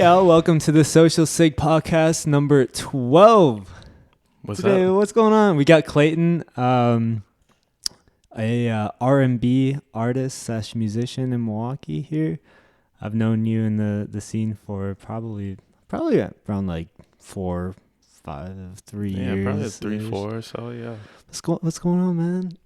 y'all. Welcome to the Social Sig Podcast number 12. What's Today, up? what's going on? We got Clayton, a R&B artist slash musician in Milwaukee here. I've known you in the scene for probably around like 3 years. Yeah, probably 3, 4 or so, yeah. What's going on, man?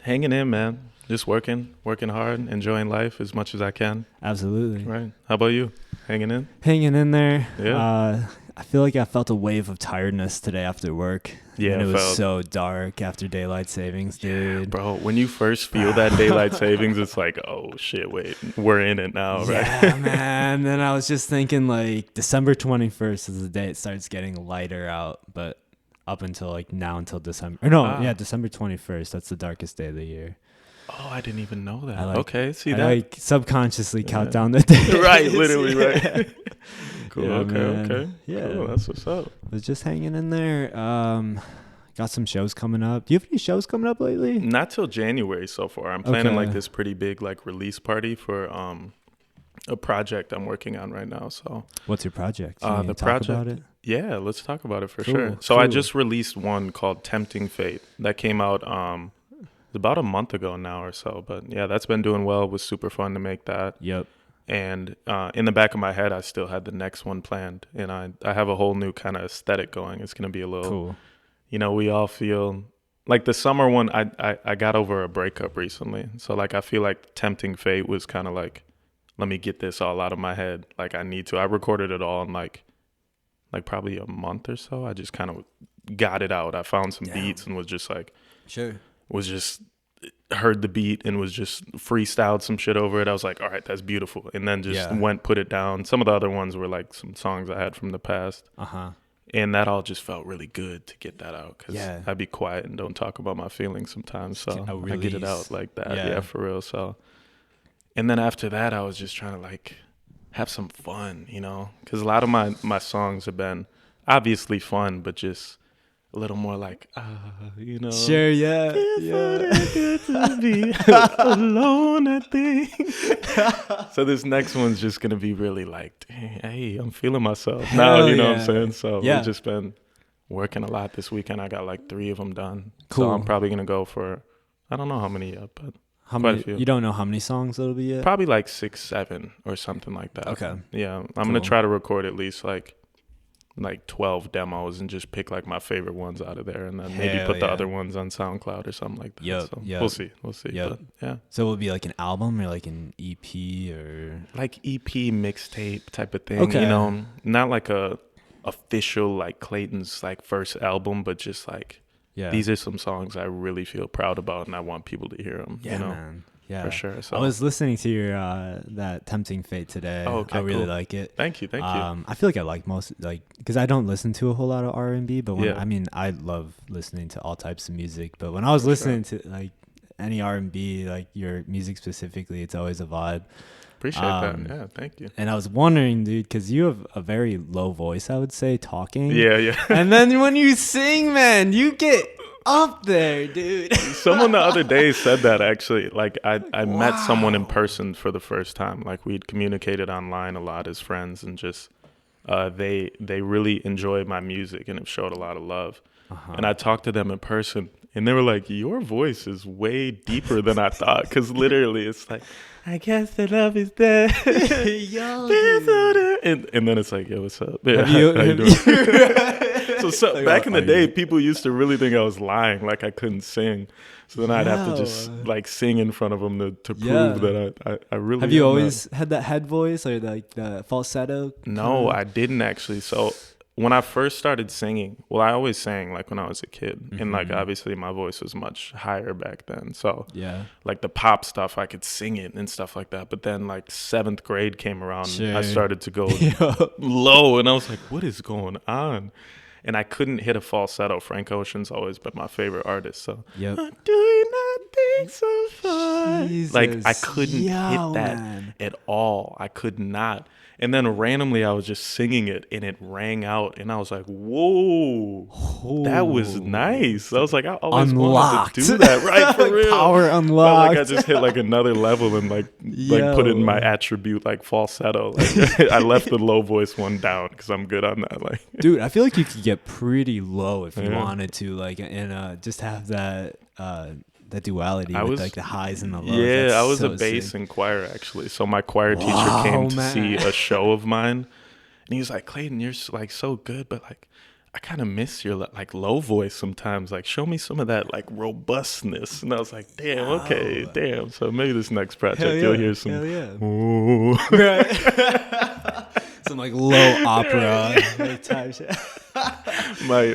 Hanging in, man. Just working hard, enjoying life as much as I can. Absolutely. Right. How about you? Hanging in? Hanging in there. Yeah. I feel like I felt a wave of tiredness today after work. Yeah, and it was so dark after daylight savings, dude. Yeah, bro, when you first feel that daylight savings, it's like, oh, shit, wait, we're in it now, right? Yeah, man. Then I was just thinking, like, December 21st is the day it starts getting lighter out, but up until, like, now until December. December 21st. That's the darkest day of the year. Oh, I didn't even know that. I that. like subconsciously count down the days. Right, literally, right. Cool, Yeah, okay. Yeah. Cool, that's what's up. Was just hanging in there. Got some shows coming up. Do you have any shows coming up lately? Not till January so far. I'm planning Okay. like this pretty big like release party for a project I'm working on right now. So What's your project? the Can you talk project, about it? yeah, let's talk about it for Cool, sure. So I cool. just released one called Tempting Fate that came out about a month ago now or so. But yeah, that's been doing well. It was super fun to make that. Yep. And in the back of my head, I still had the next one planned, and I have a whole new kind of aesthetic going. It's gonna be a little Cool. You know, we all feel like the summer one. I got over a breakup recently, so like I feel like Tempting Fate was kind of like, let me get this all out of my head. Like I need to. I recorded it all in like probably a month or so. I just kind of got it out. I found some beats and was just like, heard the beat and was just freestyled some shit over it. I was like, all right, that's beautiful, and then just put it down. Some of the other ones were like some songs I had from the past. And that all just felt really good to get that out because I'd be quiet and don't talk about my feelings sometimes. So I get it out like that. Yeah, for real. So, and then after that, I was just trying to like have some fun, you know, because a lot of my songs have been obviously fun, but just a little more like, you know. Sure, yeah. Good to be alone, I think. So this next one's just going to be really like, hey, I'm feeling myself now, you know what I'm saying? So we've just been working a lot this weekend. I got like 3 of them done. Cool. So I'm probably going to go for, I don't know how many yet, but How quite many? a few. You don't know how many songs it'll be yet? Probably like 6, 7 or something like that. Okay. Yeah. I'm going to try to record at least like 12 demos and just pick like my favorite ones out of there and then maybe put the other ones on SoundCloud or something like that. So we'll see. Yep. But yeah. So will it be like an album or like an EP or Like EP mixtape type of thing. Okay. You know, not like a official like Clayton's like first album, but just like these are some songs I really feel proud about and I want people to hear them. Yeah, you know? man. Yeah, for sure. So I was listening to your that Tempting Fate today. Oh, okay, I really cool. like it. Thank you. I feel like I like most because I don't listen to a whole lot of R&B, but when, Yeah. I mean I love listening to all types of music. But when I was listening to like any R&B, like your music specifically, it's always a vibe. Appreciate that. Yeah, thank you. And I was wondering, dude, because you have a very low voice, I would say, talking. Yeah. And then when you sing, man, you get up there, dude. Someone the other day said that actually. Like I met someone in person for the first time. Like we'd communicated online a lot as friends and just they really enjoy my music and have showed a lot of love. And I talked to them in person and they were like, your voice is way deeper than I thought. Because literally it's like, I guess the love is there. and then it's like, yo, what's up? Yeah, how you doing? So like, back in the day, people used to really think I was lying, like I couldn't sing. So then I'd have to just like sing in front of them to prove that I really. Have you always had that head voice or like the falsetto? No, I didn't actually. So when I first started singing, well, I always sang like when I was a kid, and like obviously my voice was much higher back then. So like the pop stuff, I could sing it and stuff like that. But then like 7th grade came around, I started to go low, and I was like, what is going on? And I couldn't hit a falsetto. Frank Ocean's always been my favorite artist. So yep. do you not think having some fun. Jesus. Like, I couldn't hit that man. at all. I could not. And then randomly I was just singing it and it rang out and I was like, whoa, that was nice. I was like, I always wanted to do that. Right, for real. Power unlocked. Felt like I just hit like another level and like put in my attribute like falsetto. Like I left the low voice one down because I'm good on that. Like, dude, I feel like you could get pretty low if you wanted to, like, and just have that that duality with like the highs and the lows. Yeah, That's I was so a bass sick. in choir actually. So my choir teacher came to see a show of mine, and he was like, "Clayton, you're like so good, but like I kind of miss your like low voice sometimes. Like show me some of that like robustness." And I was like, "Damn, okay, damn." So maybe this next project you'll hear some. Ooh. Right. Some like low opera type shit. my.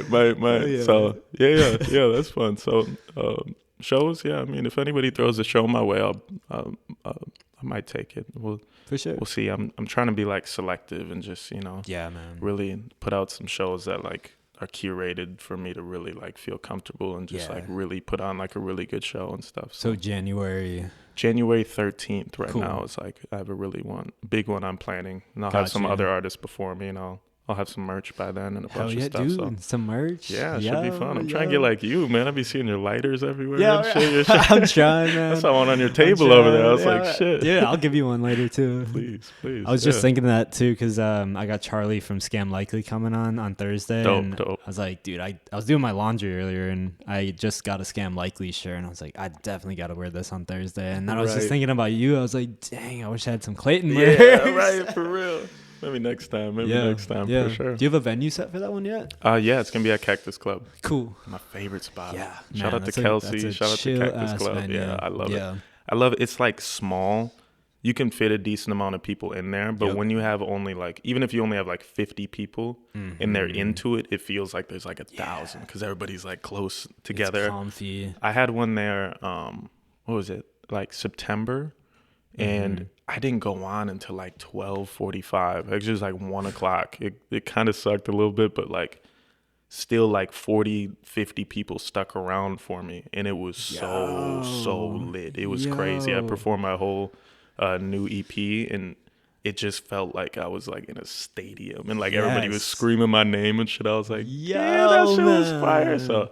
So yeah, that's fun. So. Shows, yeah. I mean, if anybody throws a show my way, I might take it. For sure. We'll see. I'm trying to be like selective and just yeah, man, really put out some shows that like are curated for me to really like feel comfortable and just like really put on like a really good show and stuff. So January 13th right now is like I have a really big one I'm planning, and I'll have some other artists before me, and I'll have some merch by then and a bunch of stuff. Dude, so some merch. Yeah, it should be fun. I'm trying to get like you, man. I be seeing your lighters everywhere. Yeah, and shit. I'm trying, man. I saw one on your table over there. I was like, shit. Yeah, I'll give you one later too. Please. I was just thinking that too because I got Charlie from Scam Likely coming on Thursday. Dope. I was like, dude, I was doing my laundry earlier and I just got a Scam Likely shirt and I was like, I definitely got to wear this on Thursday. And then I was just thinking about you. I was like, dang, I wish I had some Clayton merch. Yeah, right, for real. Maybe next time. For sure. Do you have a venue set for that one yet? Yeah, it's gonna be at Cactus Club. Cool. My favorite spot. Yeah. Shout out to Kelsey. Shout out to Cactus Club. Venue. Yeah, I love it. I love it. It's like small. You can fit a decent amount of people in there, but when you have only like, even if you only have like 50 people and they're into it, it feels like there's like 1,000 because everybody's like close together. It's comfy. I had one there. What was it? Like September. And I didn't go on until like 12:45. Actually, it was like 1 o'clock. It kind of sucked a little bit, but like still like 40, 50 people stuck around for me. And it was so lit. It was crazy. I performed my whole new EP and it just felt like I was like in a stadium and like everybody was screaming my name and shit. I was like, yeah, that shit was fire. So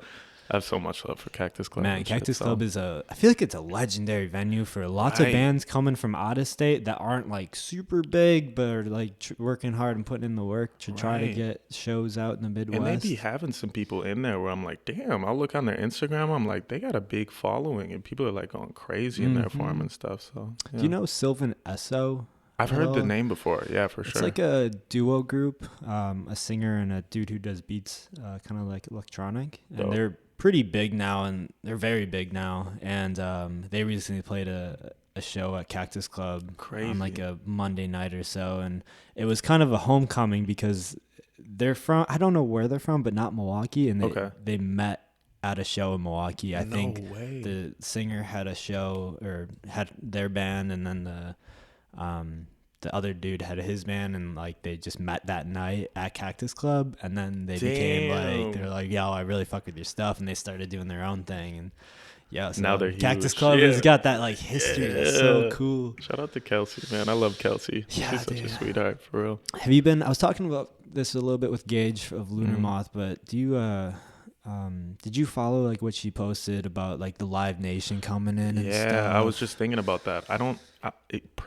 I have so much love for Cactus Club. Man, Cactus Club is I feel like it's a legendary venue for lots of bands coming from out of state that aren't like super big, but are like working hard and putting in the work to try to get shows out in the Midwest. And they be having some people in there where I'm like, damn, I'll look on their Instagram. I'm like, they got a big following and people are like going crazy in there for them and stuff. So, Do you know Sylvan Esso? I've heard the name before. Yeah, for sure. It's like a duo group, a singer and a dude who does beats, kind of like electronic. And they're pretty big now, and they're very big now. And they recently played a show at Cactus Club on like a Monday night or so. And it was kind of a homecoming because they're from, I don't know where they're from, but not Milwaukee. And they met at a show in Milwaukee. I think the singer had a show or had their band, and then the other dude had his band, and like they just met that night at Cactus Club, and then they became like, they're like, yo, I really fuck with your stuff, and they started doing their own thing. And so now they're Cactus huge. Club has got that like history. It's so cool. Shout out to Kelsey, man. I love Kelsey. She's such a sweetheart, for real. Have you been, I was talking about this a little bit with Gage of Lunar Moth, but do you did you follow like what she posted about like the Live Nation coming in and stuff? Yeah, I was just thinking about that. I don't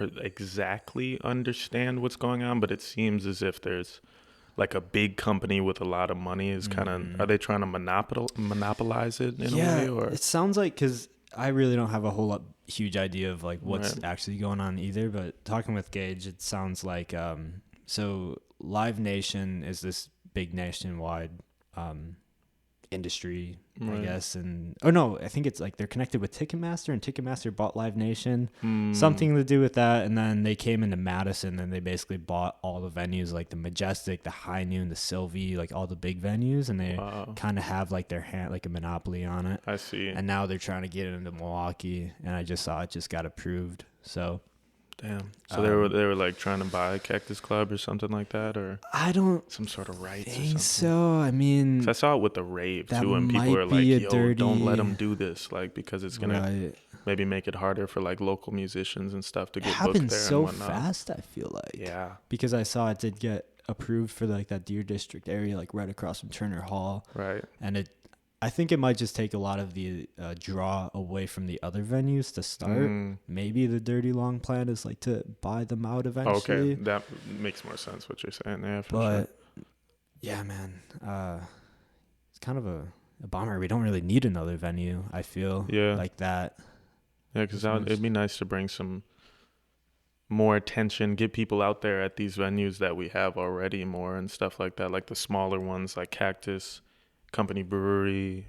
exactly understand what's going on, but it seems as if there's like a big company with a lot of money is kind of, are they trying to monopolize it in a way? Or it sounds like, because I really don't have a huge idea of like what's actually going on either, but talking with Gage, it sounds like so Live Nation is this big nationwide industry, I guess, and I think it's like they're connected with Ticketmaster, and Ticketmaster bought Live Nation, something to do with that, and then they came into Madison and they basically bought all the venues, like the Majestic, the High Noon, the Sylvie, like all the big venues, and they kind of have like their hand, like a monopoly on it. I see. And now they're trying to get it into Milwaukee, and I just saw it just got approved. So damn. So they were like trying to buy Cactus Club or something like that, or I don't some sort of rights. Think so. I mean, I saw it with the rave too, and people are like, "Yo, don't let them do this," like because it's gonna maybe make it harder for like local musicians and stuff to get booked happens there so and whatnot. fast, I feel like. Yeah. Because I saw it did get approved for like that Deer District area, like right across from Turner Hall. Right. And I think it might just take a lot of the draw away from the other venues to start. Maybe the Dirty Long plan is like to buy them out eventually. Okay, that makes more sense what you're saying there. But yeah, man, it's kind of a bummer. We don't really need another venue, I feel. Like that. Yeah, because it'd be nice to bring some more attention, get people out there at these venues that we have already more and stuff like that, like the smaller ones like Cactus, Company Brewery,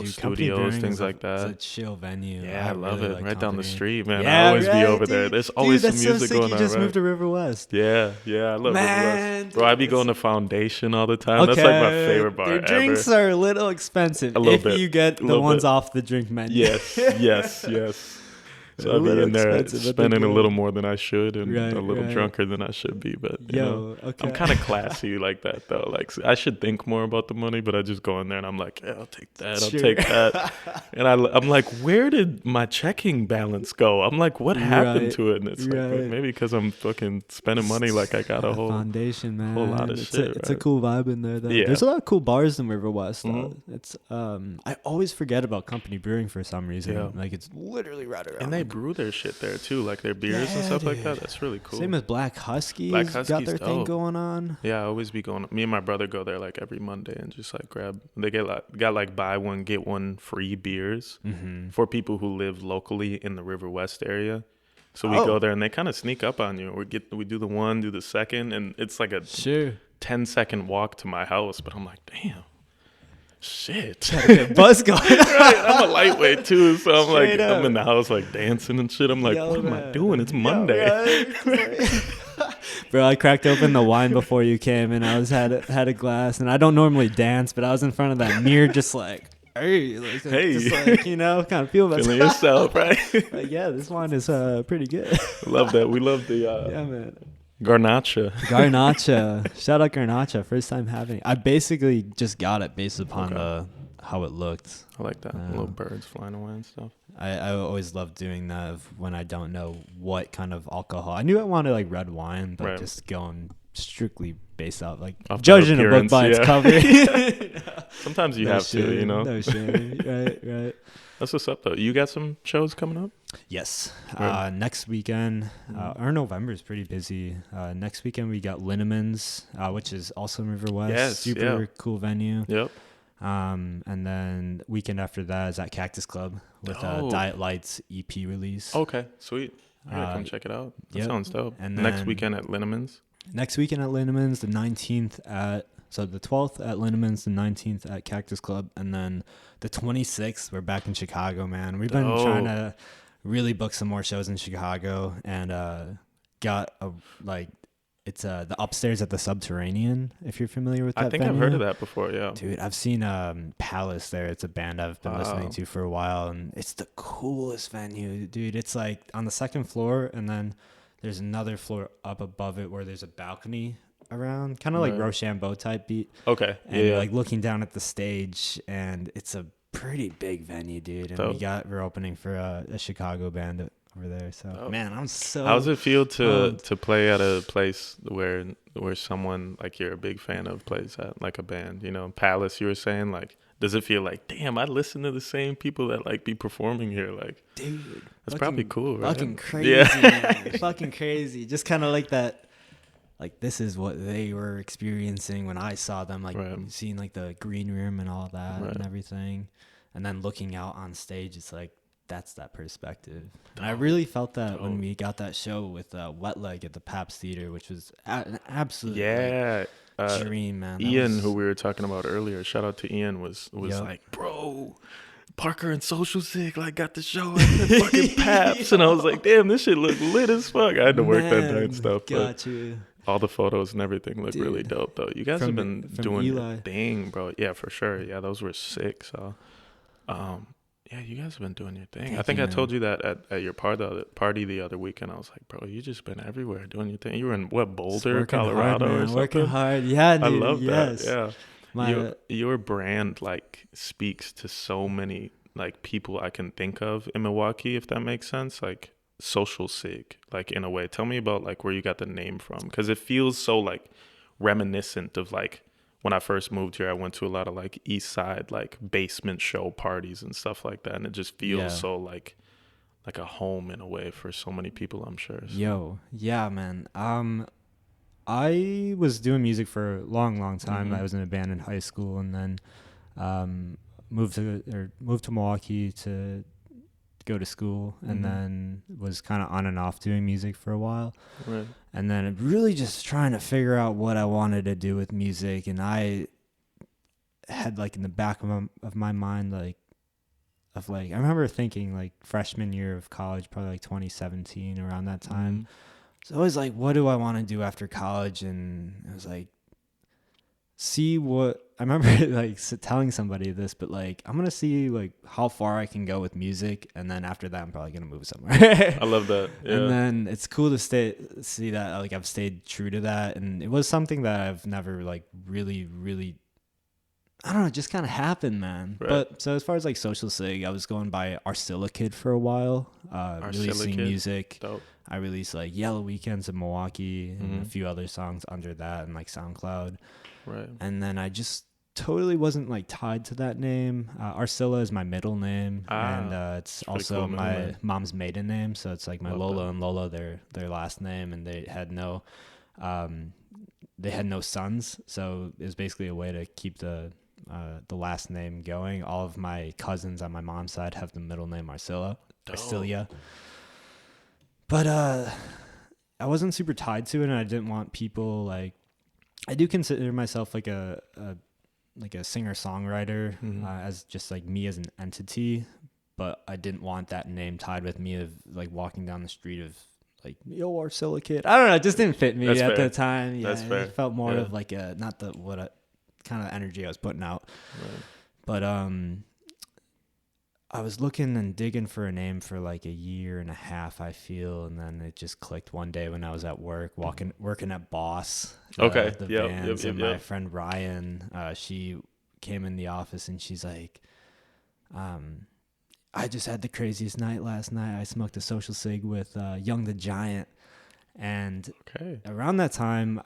Studios, things like that. It's a chill venue. Yeah, I love really it. like right down the street, man. Yeah, I always be over dude. there. There's always some music so going you on. just moved to River West. Yeah, I love River West. Bro, I be going to Foundation all the time. Okay. That's like my favorite bar Their drinks are a little expensive if you get the ones off the drink menu. Yes. So I'll be in there spending a little more than I should and a little drunker than I should be. But you know, I'm kind of classy like that, though. Like, I should think more about the money, but I just go in there and I'm like, yeah, I'll take that. I'll take that. And I'm like, where did my checking balance go? I'm like, what happened to it? And it's like, maybe because I'm fucking spending money like I got a whole Foundation, man. Whole lot of shit. It's a cool vibe in there, though. Yeah. There's a lot of cool bars in River West, though. It's I always forget about Company Brewing for some reason. Yeah. Like, it's literally right around. And they brew their shit there too, like their beers and stuff like that. That's really cool. Same as Black Huskies. Got their thing going on. Yeah, I always be going. Me and my brother go there like every Monday and just like grab. They got like buy one get one free beers for people who live locally in the River West area. So we go there and they kind of sneak up on you. We do the one, do the second, and it's like a 10-second walk to my house. But I'm like, damn. Shit. Buzz going. Right, I'm a lightweight too, so I'm like, I'm in the house like dancing and shit. I'm like, what am I doing? It's Monday. Bro, I cracked open the wine before you came, and I had a glass, and I don't normally dance, but I was in front of that mirror, just like, hey, just like, you know, kind of feeling yourself, right? Like, yeah, this wine is pretty good. Love that. We love the yeah, man. Garnacha. Shout out Garnacha. First time having it. I basically just got it based upon how it looked. I like that. Little birds flying away and stuff. I always love doing that when I don't know what kind of alcohol. I knew I wanted like red wine, but just going strictly based out like judging a book by its cover. Sometimes you have to, you know. No shame. Right. That's what's up, though. You got some shows coming up? Yes. Next weekend, our November is pretty busy. Next weekend, we got Linneman's, which is also in River West. Yes, super cool venue. Yep. And then weekend after that is at Cactus Club with Diet Light's EP release. Okay, sweet. I gotta come check it out. That sounds dope. And next weekend at Linneman's? Next weekend at Linneman's, the 19th So the 12th at Linneman's, the 19th at Cactus Club, and then the 26th, we're back in Chicago, man. We've been trying to really book some more shows in Chicago, and got it's the upstairs at the Subterranean, if you're familiar with that. I think venue. I've heard of that before, yeah. Dude, I've seen Palace there. It's a band I've been listening to for a while, and it's the coolest venue, dude. It's like on the second floor, and then there's another floor up above it where there's a balcony around, kind of like Rochambeau type beat. Okay. And you're like looking down at the stage, and it's a pretty big venue, dude. And we're opening for a Chicago band over there. So man, I'm so. How does it feel to play at a place where someone like you're a big fan of plays at, like a band? You know, Palace. You were saying, like, does it feel like, damn, I listen to the same people that like be performing here? Like, dude, that's probably cool, right? Fucking crazy, man. Fucking crazy. Just kind of like that. Like, this is what they were experiencing when I saw them, like seeing like the green room and all that and everything. And then looking out on stage, it's like, that's that perspective. And I really felt that when we got that show with Wet Leg at the Paps Theater, which was an absolute dream, man. Ian, who we were talking about earlier, shout out to Ian, was like, bro, Parker and Social Sick like got the show at the fucking Paps. And I was like, damn, this shit look lit as fuck. I had to work that night and stuff. Got you. All the photos and everything look really dope, though. You guys have been doing your thing, bro. Yeah, for sure. Yeah, those were sick. So, yeah, you guys have been doing your thing. I think I told you that at your party the other weekend. I was like, bro, you just been everywhere doing your thing. You were in Boulder, Colorado, or something? Working hard. Yeah, dude. I love that. Yeah. Your brand like speaks to so many like people I can think of in Milwaukee, if that makes sense. Like Social Sig, like in a way. Tell me about like where you got the name from, because it feels so like reminiscent of like when I first moved here. I went to a lot of like East Side like basement show parties and stuff like that, and it just feels so like a home in a way for so many people, I'm sure. So. Yo, yeah, man. I was doing music for a long time. Mm-hmm. I was in a band in high school, and then moved to Milwaukee to go to school, and then was kind of on and off doing music for a while. Right. And then really just trying to figure out what I wanted to do with music, and I had like in the back of my mind I remember thinking like freshman year of college, probably like 2017, around that time. So I was like, what do I want to do after college? And I was like, see what I remember like telling somebody this, but like I'm gonna see like how far I can go with music, and then after that I'm probably gonna move somewhere. I love that. Yeah. And then it's cool to see that like I've stayed true to that, and it was something that I've never like really I don't know, it just kind of happened, man. Right. But so as far as like Social Sig, I was going by Arcilla Kid for a while, releasing music. Dope. I released like Yellow Weekends in Milwaukee and a few other songs under that and like SoundCloud. Right. And then I just totally wasn't like tied to that name. Arcilla is my middle name, and it's also cool, my mom's maiden name. So it's like my Lola and Lola, their last name, and they had no sons. So it was basically a way to keep the last name going. All of my cousins on my mom's side have the middle name Arcilla. But I wasn't super tied to it, and I didn't want people like. I do consider myself like a singer-songwriter, as just like me as an entity, but I didn't want that name tied with me of like walking down the street of like, yo, Arcilla Kid. I don't know, it just didn't fit me at the time. Yeah, that's fair. It felt more of like a not the kind of energy I was putting out. Right. But I was looking and digging for a name for like a year and a half, I feel, and then it just clicked one day when I was at work, working at Boss. Okay. The bands, and my friend Ryan, she came in the office and she's like, I just had the craziest night last night. I smoked a Social Sig with Young the Giant. And around that time,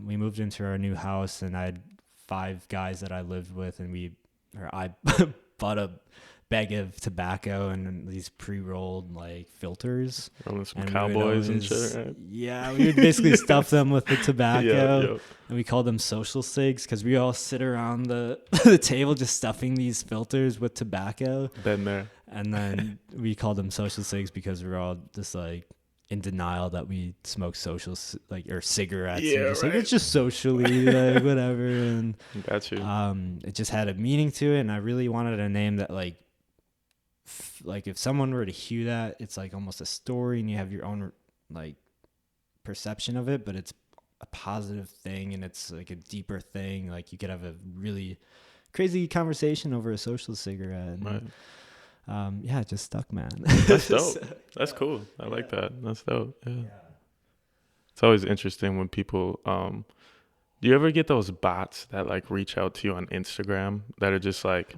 we moved into our new house, and I had 5 guys that I lived with, and I bought a bag of tobacco and these pre-rolled like filters. Rolling some cowboys and shit, right? Yeah, we would basically stuff them with the tobacco, and we called them Social Cigs because we all sit around the table just stuffing these filters with tobacco. Been there. And then we called them Social Cigs because we're all just like in denial that we smoke or cigarettes. Yeah, and just right. like, it's just socially like whatever. And got you. It just had a meaning to it, and I really wanted a name that like if someone were to hear that, it's like almost a story, and you have your own like perception of it, but it's a positive thing, and it's like a deeper thing. Like you could have a really crazy conversation over a social cigarette. And, right. Yeah, it just stuck, man. That's dope. That's cool. I like that. That's dope. Yeah. It's always interesting when people, do you ever get those bots that like reach out to you on Instagram that are just like,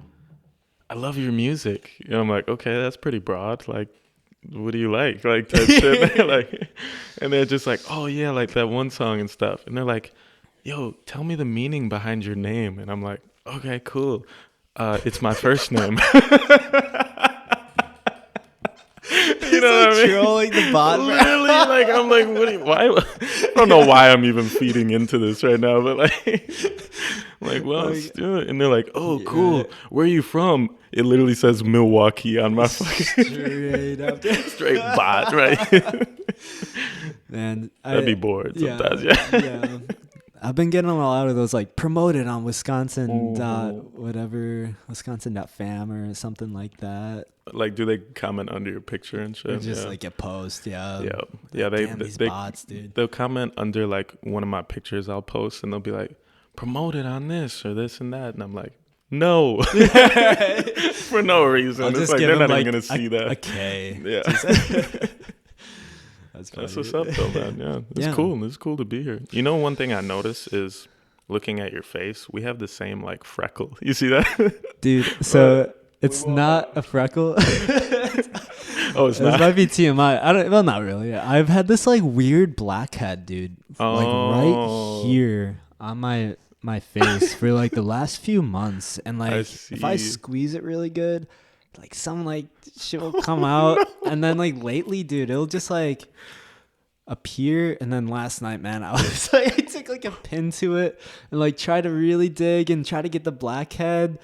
I love your music. And I'm like, okay, that's pretty broad. Like, what do you like? Like that shit. Like, and they're just like, oh yeah, like that one song and stuff. And they're like, yo, tell me the meaning behind your name. And I'm like, okay, cool. It's my first name. You know what I mean? Trolling the bot. Literally, like I'm like, why? I don't know why I'm even feeding into this right now, but like, well, let's do it. And they're like, oh, cool. Where are you from? It literally says Milwaukee on my fucking straight bot, right? Man, I'd be bored sometimes. Yeah. I've been getting a lot of those like promoted on Wisconsin Wisconsin.fam or something like that. Like, do they comment under your picture and shit? Or just like a post, yeah. These bots, dude. They'll comment under like one of my pictures I'll post, and they'll be like, promoted on this or this and that, and I'm like, no, for no reason. It's like they're not even gonna see that. Okay. Yeah. That's what's up though, man. Yeah, it's cool. It's cool to be here. You know, one thing I notice is looking at your face, we have the same like freckle. You see that, dude? So It's not a freckle. Oh, it's not. This might be TMI. Well, not really. I've had this like weird blackhead, dude. Like right here on my face for like the last few months, and like if I squeeze it really good, like some like shit will come out, and then like lately, dude, it'll just like appear. And then last night, man, I was like, I took like a pin to it and like try to really dig and try to get the blackhead.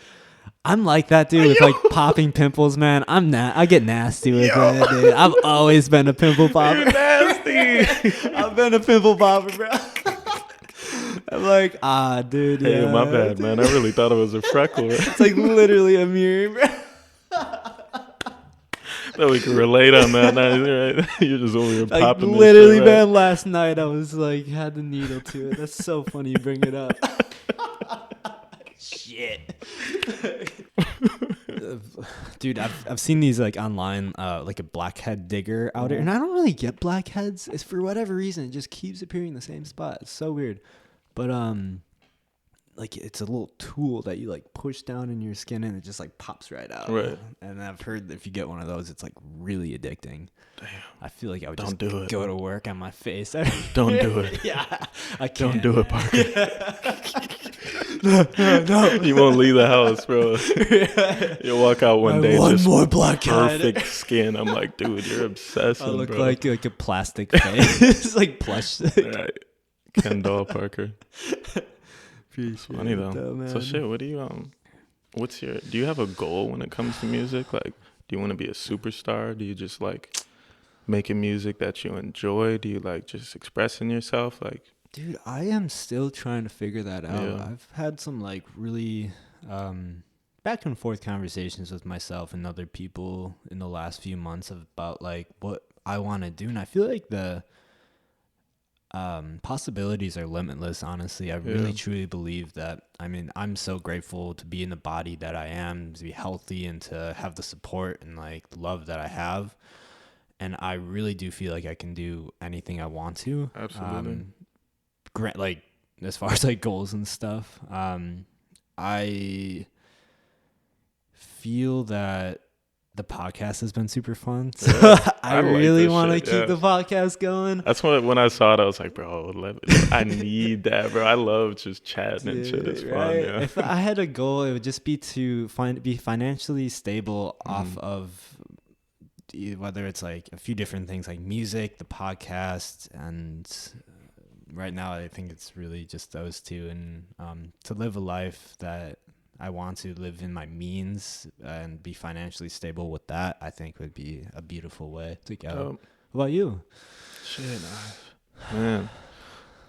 I'm like that, dude, with like popping pimples, man. I get nasty with it, dude. I've always been a pimple popper. You're nasty. I've been a pimple popper, bro. I'm like, dude. Hey, yeah. my bad, man. I really thought it was a freckle. It's like literally a mirror, bro. That we can relate on that night, right? You're just over here like popping. Literally, shit, man. Last night I was like, had the needle to it. That's so funny. You bring it up. Shit. Dude, I've seen these like online, like a blackhead digger out here, and I don't really get blackheads. It's for whatever reason it just keeps appearing in the same spot. It's so weird, but like it's a little tool that you like push down in your skin and it just like pops right out. Right. And I've heard that if you get one of those, it's like really addicting. Damn. I feel like I would Don't just do it. go to work on my face. Don't do it. Yeah, I can't. Don't do it, Parker. No. You won't leave the house, bro. You'll walk out one day one just more blackhead. perfect skin. I'm like, dude, you're obsessive, I look bro. like a plastic face, like plush. Right. Ken doll, Parker. It's funny though. So shit, what do you do you have a goal when it comes to music? Like, do you want to be a superstar? Do you just like making music that you enjoy? Do you like just expressing yourself? Like, dude, I am still trying to figure that out. Yeah. I've had some like really back and forth conversations with myself and other people in the last few months about like what I want to do, and I feel like the possibilities are limitless. Honestly, I really truly believe that. I mean, I'm so grateful to be in the body that I am, to be healthy, and to have the support and like love that I have. And I really do feel like I can do anything I want to. absolutely. Like as far as like goals and stuff, I feel that the podcast has been super fun. So I really want to keep the podcast going. That's when I saw it, I was like, bro, I need that, bro. I love just chatting and shit. It's fun. Yeah. If I had a goal, it would just be to be financially stable off of whether it's like a few different things like music, the podcast, and right now I think it's really just those two. And to live a life that I want to live in my means and be financially stable with that, I think would be a beautiful way to go. What about you? Shit, man.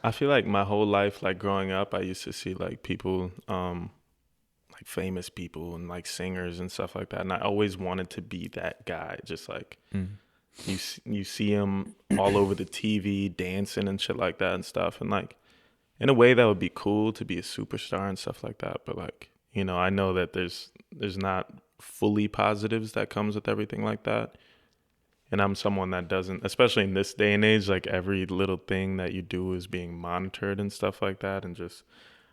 I feel like my whole life, like growing up, I used to see like people, like famous people and like singers and stuff like that. And I always wanted to be that guy. Just like you see him all over the TV dancing and shit like that and stuff. And like in a way that would be cool to be a superstar and stuff like that. But like, you know, I know that there's not fully positives that comes with everything like that. And I'm someone that doesn't, especially in this day and age, like every little thing that you do is being monitored and stuff like that and just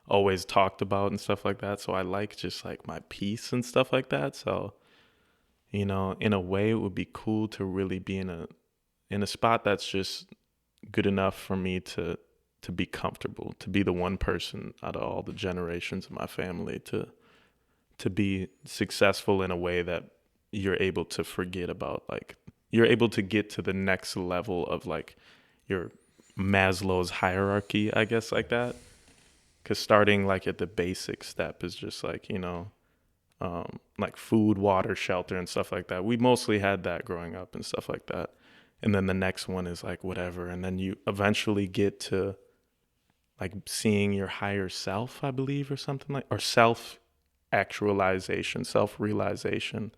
always talked about and stuff like that. So I like just like my peace and stuff like that. So, you know, in a way it would be cool to really be in a spot that's just good enough for me to be comfortable, to be the one person out of all the generations of my family to be successful in a way that you're able to forget about, like you're able to get to the next level of like your Maslow's hierarchy, I guess, like that. Because starting like at the basic step is just like, you know, like food, water, shelter and stuff like that. We mostly had that growing up and stuff like that. And then the next one is like whatever. And then you eventually get to like seeing your higher self, I believe, or something like, or self-actualization, self-realization.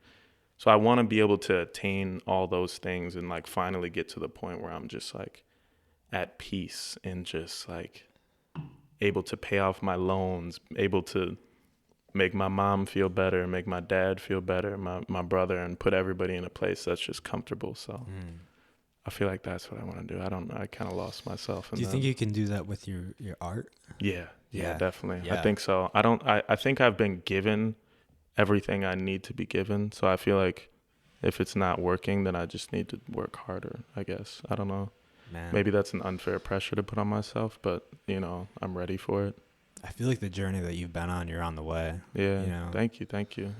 So I want to be able to attain all those things and like finally get to the point where I'm just like at peace and just like able to pay off my loans, able to make my mom feel better, make my dad feel better, my brother, and put everybody in a place that's just comfortable. So I feel like that's what I want to do. I kind of lost myself in Do you think you can do that with your art? Yeah, definitely. Yeah. I think so. I think I've been given everything I need to be given. So I feel like if it's not working, then I just need to work harder, I guess. I don't know. Man. Maybe that's an unfair pressure to put on myself, but, you know, I'm ready for it. I feel like the journey that you've been on, you're on the way. Yeah. You know? Thank you.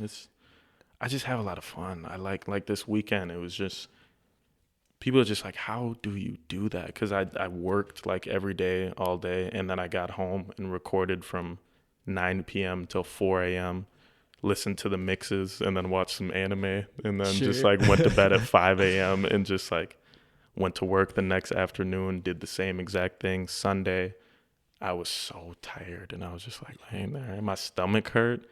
I just have a lot of fun. I like this weekend, it was just, people are just like, how do you do that? Because I worked like every day, all day, and then I got home and recorded from 9 p.m. till 4 a.m., listened to the mixes, and then watched some anime, and then just like went to bed at 5 a.m. and just like went to work the next afternoon, did the same exact thing. Sunday, I was so tired, and I was just like laying there, and my stomach hurt,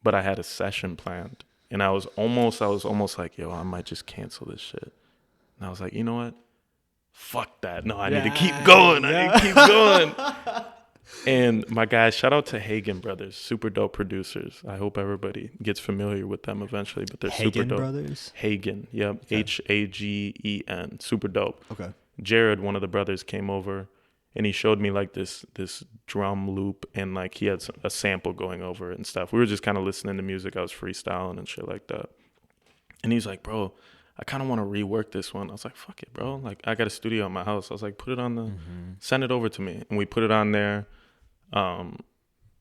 but I had a session planned, and I was almost like, yo, I might just cancel this shit. And I was like, you know what? Fuck that. No, I need to keep going. I need to keep going. And my guys, shout out to Hagen Brothers, super dope producers. I hope everybody gets familiar with them eventually, but they're super dope. Hagen Brothers? Hagen, yep. Okay. Hagen, super dope. Okay. Jared, one of the brothers, came over and he showed me like this drum loop, and like he had a sample going over it and stuff. We were just kind of listening to music. I was freestyling and shit like that. And he's like, bro, I kind of want to rework this one. I was like, fuck it, bro. Like, I got a studio in my house. I was like, put it on the, send it over to me. And we put it on there.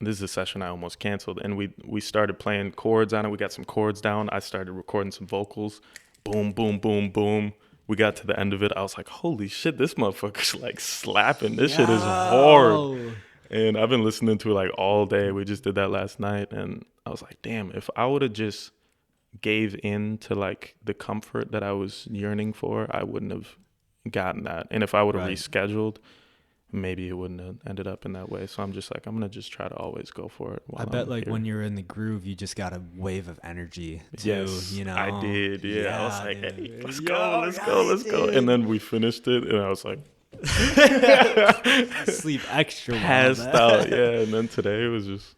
This is a session I almost canceled. And we started playing chords on it. We got some chords down. I started recording some vocals. Boom, boom, boom, boom. We got to the end of it. I was like, holy shit, this motherfucker's like slapping. This shit is hard. And I've been listening to it like all day. We just did that last night. And I was like, damn, if I would have just gave in to like the comfort that I was yearning for, I wouldn't have gotten that. And if I would have rescheduled, maybe it wouldn't have ended up in that way. So I'm just like, I'm gonna just try to always go for it. I bet like when you're in the groove, you just got a wave of energy too. Yes, you know, I did. Yeah, I was like, hey, let's go. And then we finished it, and I was like, sleep extra, passed out. Yeah, and then today it was just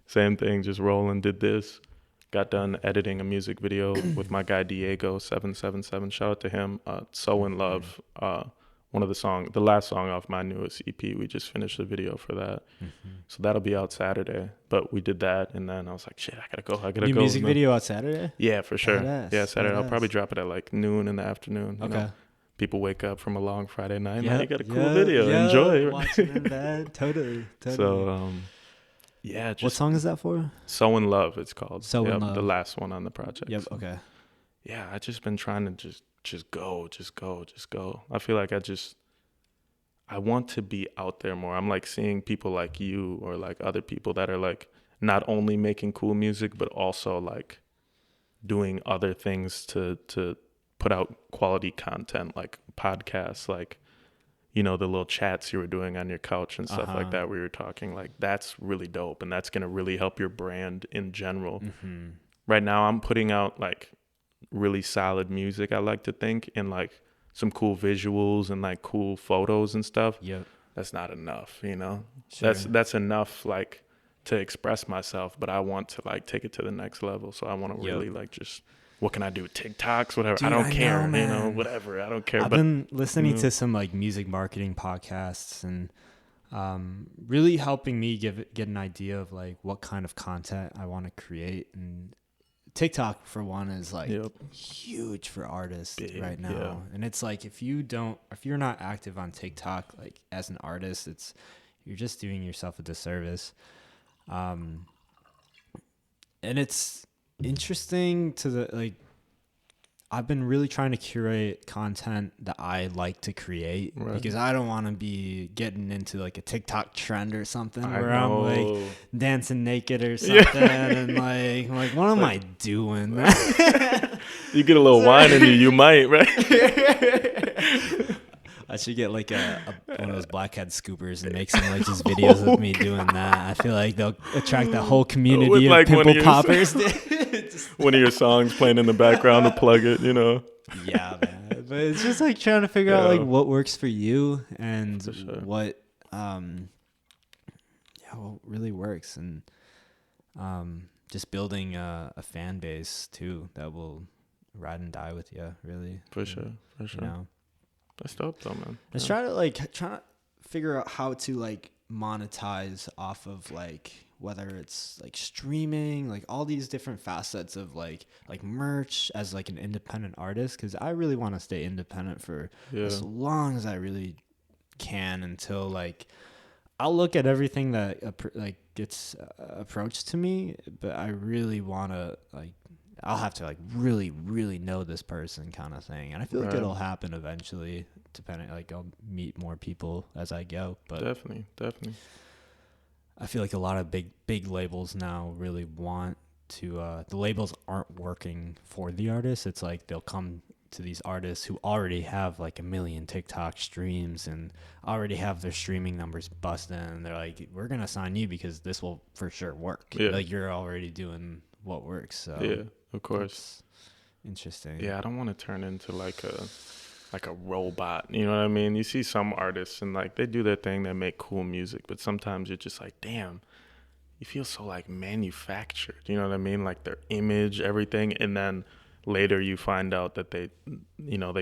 same thing, just rolling. Did this. Got done editing a music video with my guy Diego 777. Shout out to him. So in Love. One of the last song off my newest EP. We just finished the video for that. So that'll be out Saturday. But we did that, and then I was like, shit, I gotta go. New music video out Saturday? Yeah, for sure. Badass, yeah, Saturday. badass. I'll probably drop it at like noon in the afternoon. You know? People wake up from a long Friday night. Now you got a cool video. Enjoy. Watching in bed. Totally. So, yeah. What song is that for? So in Love, it's called. In Love. The last one on the project. Yep. So, okay. Yeah, I just been trying to just go. I feel like I want to be out there more. I'm like seeing people like you or like other people that are like not only making cool music, but also like doing other things to put out quality content, like podcasts, like, you know, the little chats you were doing on your couch and stuff like that, where you're talking, like, that's really dope. And that's going to really help your brand in general. Right now I'm putting out like really solid music, I like to think, and like some cool visuals and like cool photos and stuff. Yep. That's not enough, you know. Sure. That's enough like to express myself, but I want to like take it to the next level. So I want to really like just, what can I do? TikToks, whatever. Dude, I don't care, you know, whatever. I don't care. I've been listening to some like music marketing podcasts, and really helping me get an idea of like what kind of content I want to create. And TikTok, for one, is like huge for artists right now. Yeah. And it's like, if you're not active on TikTok, like as an artist, you're just doing yourself a disservice. And it's interesting I've been really trying to curate content that I like to create, because I don't want to be getting into like a TikTok trend or something where I'm like dancing naked or something and like what am I doing? You get a little wine in you might, right? I should get like one of those blackhead scoopers and make some like just videos of me doing that. I feel like they'll attract the whole community of like pimple poppers. One of your songs playing in the background to plug it, you know. Yeah, man. But it's just like trying to figure out like what works for you and what really works, and just building a fan base too that will ride and die with you, really. For sure. You know? That's dope though, man. Let's try to figure out how to like monetize off of like whether it's like streaming, like all these different facets of like merch as like an independent artist, because I really want to stay independent for as long as I really can, until like I'll look at everything that like gets approached to me, but I really want to like I'll have to like really really know this person kind of thing, and I feel like it'll happen eventually, depending, like I'll meet more people as I go. But definitely I feel like a lot of big labels now really want to the labels aren't working for the artists. It's like they'll come to these artists who already have like 1 million TikTok streams and already have their streaming numbers busting, and they're like, we're gonna sign you because this will for sure work. Like you're already doing what works. So of course. Interesting. I don't want to turn into like a robot, you know what I mean? You see some artists and like they do their thing, they make cool music, but sometimes you're just like, damn, you feel so like manufactured, you know what I mean? Like their image, everything, and then later you find out that they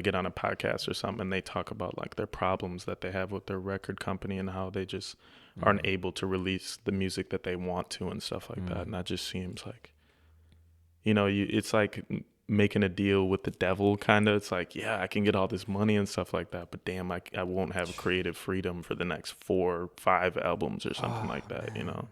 get on a podcast or something and they talk about like their problems that they have with their record company and how they just aren't able to release the music that they want to and stuff like that. And that just seems like, it's like making a deal with the devil kind of. It's like, yeah, I can get all this money and stuff like that, but damn, I won't have creative freedom for the next 4 or 5 albums or something like that, man.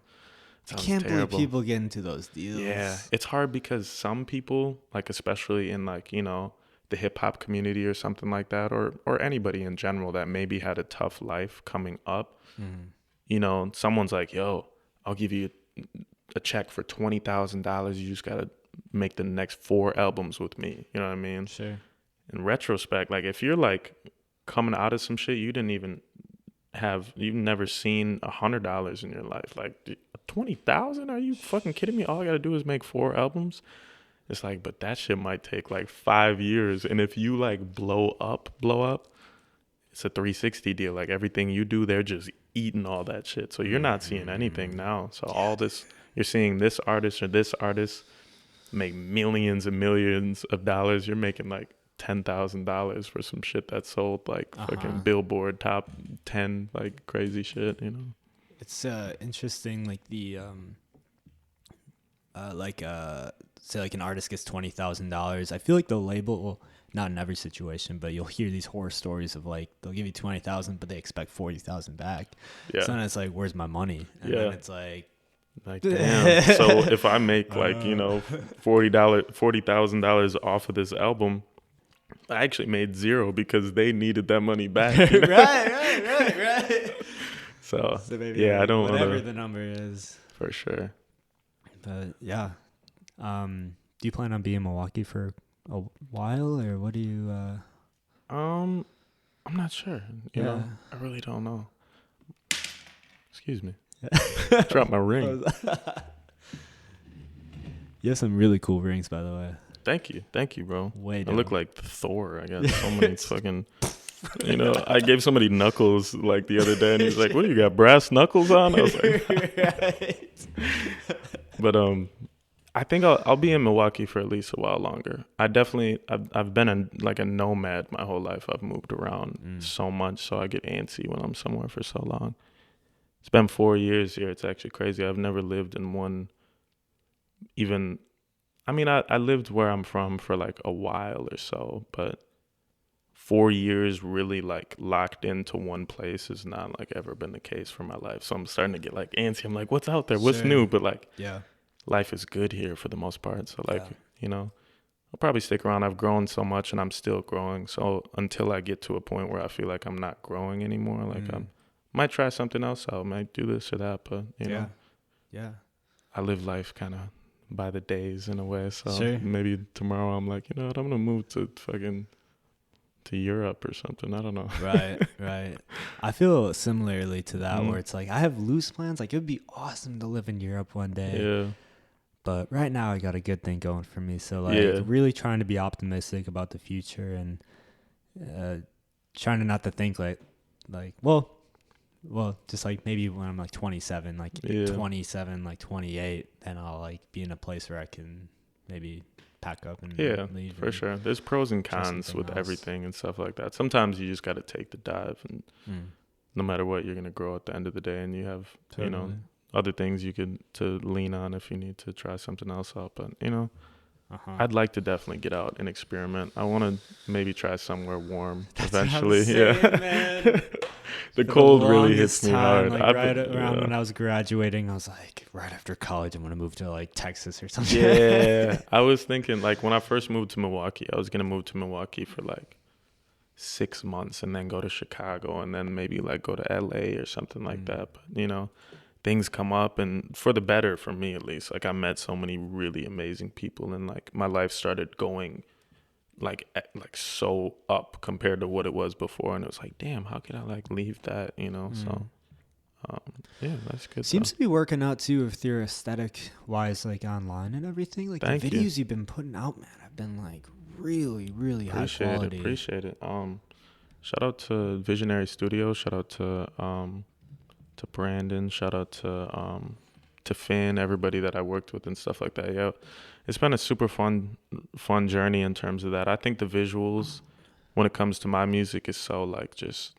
I can't believe people get into those deals. Yeah, it's hard because some people, like especially in like, the hip hop community or something like that, or anybody in general that maybe had a tough life coming up, someone's like, yo, I'll give you a check for $20,000. You just got to make the next 4 albums with me. You know what I mean? Sure. In retrospect, like if you're like coming out of some shit, you've never seen $100 in your life. Like 20,000? Are you fucking kidding me? All I gotta do is make 4 albums. It's like, but that shit might take like 5 years. And if you like blow up, it's a 360 deal. Like everything you do, they're just eating all that shit. So you're not seeing anything now. So all this, you're seeing this artist or this artist make millions and millions of dollars. You're making like $10,000 for some shit that sold like fucking Billboard top 10, like crazy shit, It's interesting, like the say like an artist gets $20,000. I feel like the label, well, not in every situation, but you'll hear these horror stories of like they'll give you 20,000, but they expect 40,000 back. Yeah. So then it's like, where's my money? And then it's like damn. So if I make like $40,000 off of this album, I actually made 0 because they needed that money back. Right. So maybe I don't whatever wanna, the number is. For sure. But yeah. Do you plan on being in Milwaukee for a while, or what do you I'm not sure. You know, I really don't know. Excuse me. Dropped my ring. You have some really cool rings, by the way. Thank you, bro. Way dope. I look like Thor. I got so many fucking. I gave somebody knuckles like the other day, and he's like, "What do you got? Brass knuckles on?" I was like, right. But I think I'll be in Milwaukee for at least a while longer. I've been like a nomad my whole life. I've moved around so much, so I get antsy when I'm somewhere for so long. It's been 4 years here. It's actually crazy. I've never lived in one. Even, I mean, I lived where I'm from for like a while or so, but 4 years really like locked into one place has not like ever been the case for my life. So I'm starting to get like antsy. I'm like, what's out there? What's new? But like, life is good here for the most part. So like, I'll probably stick around. I've grown so much and I'm still growing. So until I get to a point where I feel like I'm not growing anymore, like I might try something else. I might do this or that, but you know, I live life kind of by the days in a way. So maybe tomorrow I'm like, you know what, I'm going to move to Europe or something. I don't know. Right. I feel similarly to that, where it's like I have loose plans. Like it would be awesome to live in Europe one day. Yeah. But right now I got a good thing going for me. So like really trying to be optimistic about the future and trying to not to think like well, just like maybe when I'm like 27, like 27, like 28, then I'll like be in a place where I can maybe pack up and leave. For sure. There's pros and cons with everything and stuff like that. Sometimes you just got to take the dive and no matter what, you're gonna grow at the end of the day, and you have other things you could to lean on if you need to try something else out. But I'd like to definitely get out and experiment. I want to maybe try somewhere warm eventually. Saying, man. The cold really hits me hard. Like right around when I was graduating, I was like, right after college, I'm gonna move to like Texas or something. Yeah, I was thinking like when I first moved to Milwaukee, I was gonna move to Milwaukee for like 6 months and then go to Chicago and then maybe like go to LA or something like that. But things come up, and for the better for me at least. Like I met so many really amazing people, and like my life started going like so up compared to what it was before, and it was like, damn, how could I like leave that? So yeah, that's good. Seems to be working out too with your aesthetic wise, like online and everything. Like the videos you've been putting out, man, have been like really, really high quality. Appreciate it. Shout out to Visionary Studios. Shout out to Brandon. Shout out to Finn, everybody that I worked with and stuff like that. Yeah, it's been a super fun journey in terms of that. I think the visuals, when it comes to my music, is so like just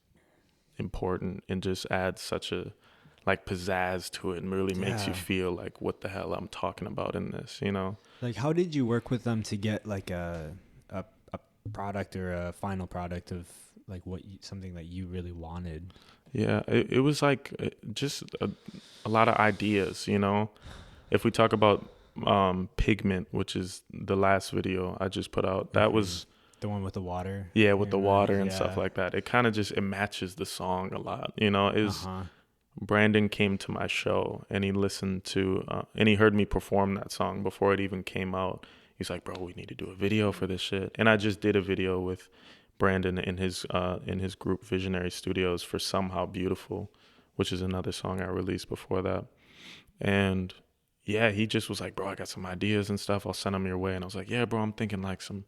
important and just adds such a like pizzazz to it and really makes you feel like what the hell I'm talking about in this. Like, how did you work with them to get like a product or a final product of like something that you really wanted? Yeah, it was like just a lot of ideas, If we talk about Pigment, which is the last video I just put out, that was the one with the water. Yeah, with the water and stuff like that. It kind of it matches the song a lot, Brandon came to my show and he listened to and he heard me perform that song before it even came out. He's like, bro, we need to do a video for this shit. And I just did a video with Brandon in his group Visionary Studios for Somehow Beautiful, which is another song I released before that. And yeah, he just was like, bro, I got some ideas and stuff. I'll send them your way. And I was like, yeah, bro, I'm thinking like some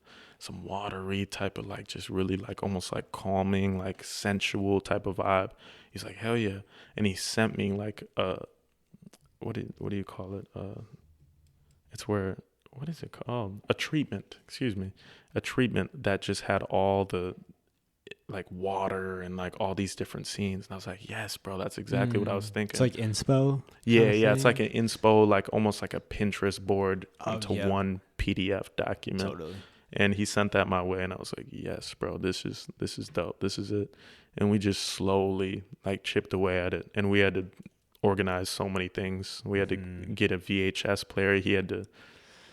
watery type of like just really like almost like calming, like sensual type of vibe. He's like, hell yeah. And he sent me like what do you call it? It's where, what is it called? A treatment that just had all the like water and like all these different scenes. And I was like, yes, bro, that's exactly what I was thinking. It's like inspo. Yeah. It's like an inspo, like almost like a Pinterest board onto one PDF document. Totally. And he sent that my way, and I was like, yes, bro, this is dope. This is it. And we just slowly like chipped away at it. And we had to organize so many things. We had to get a VHS player. He had to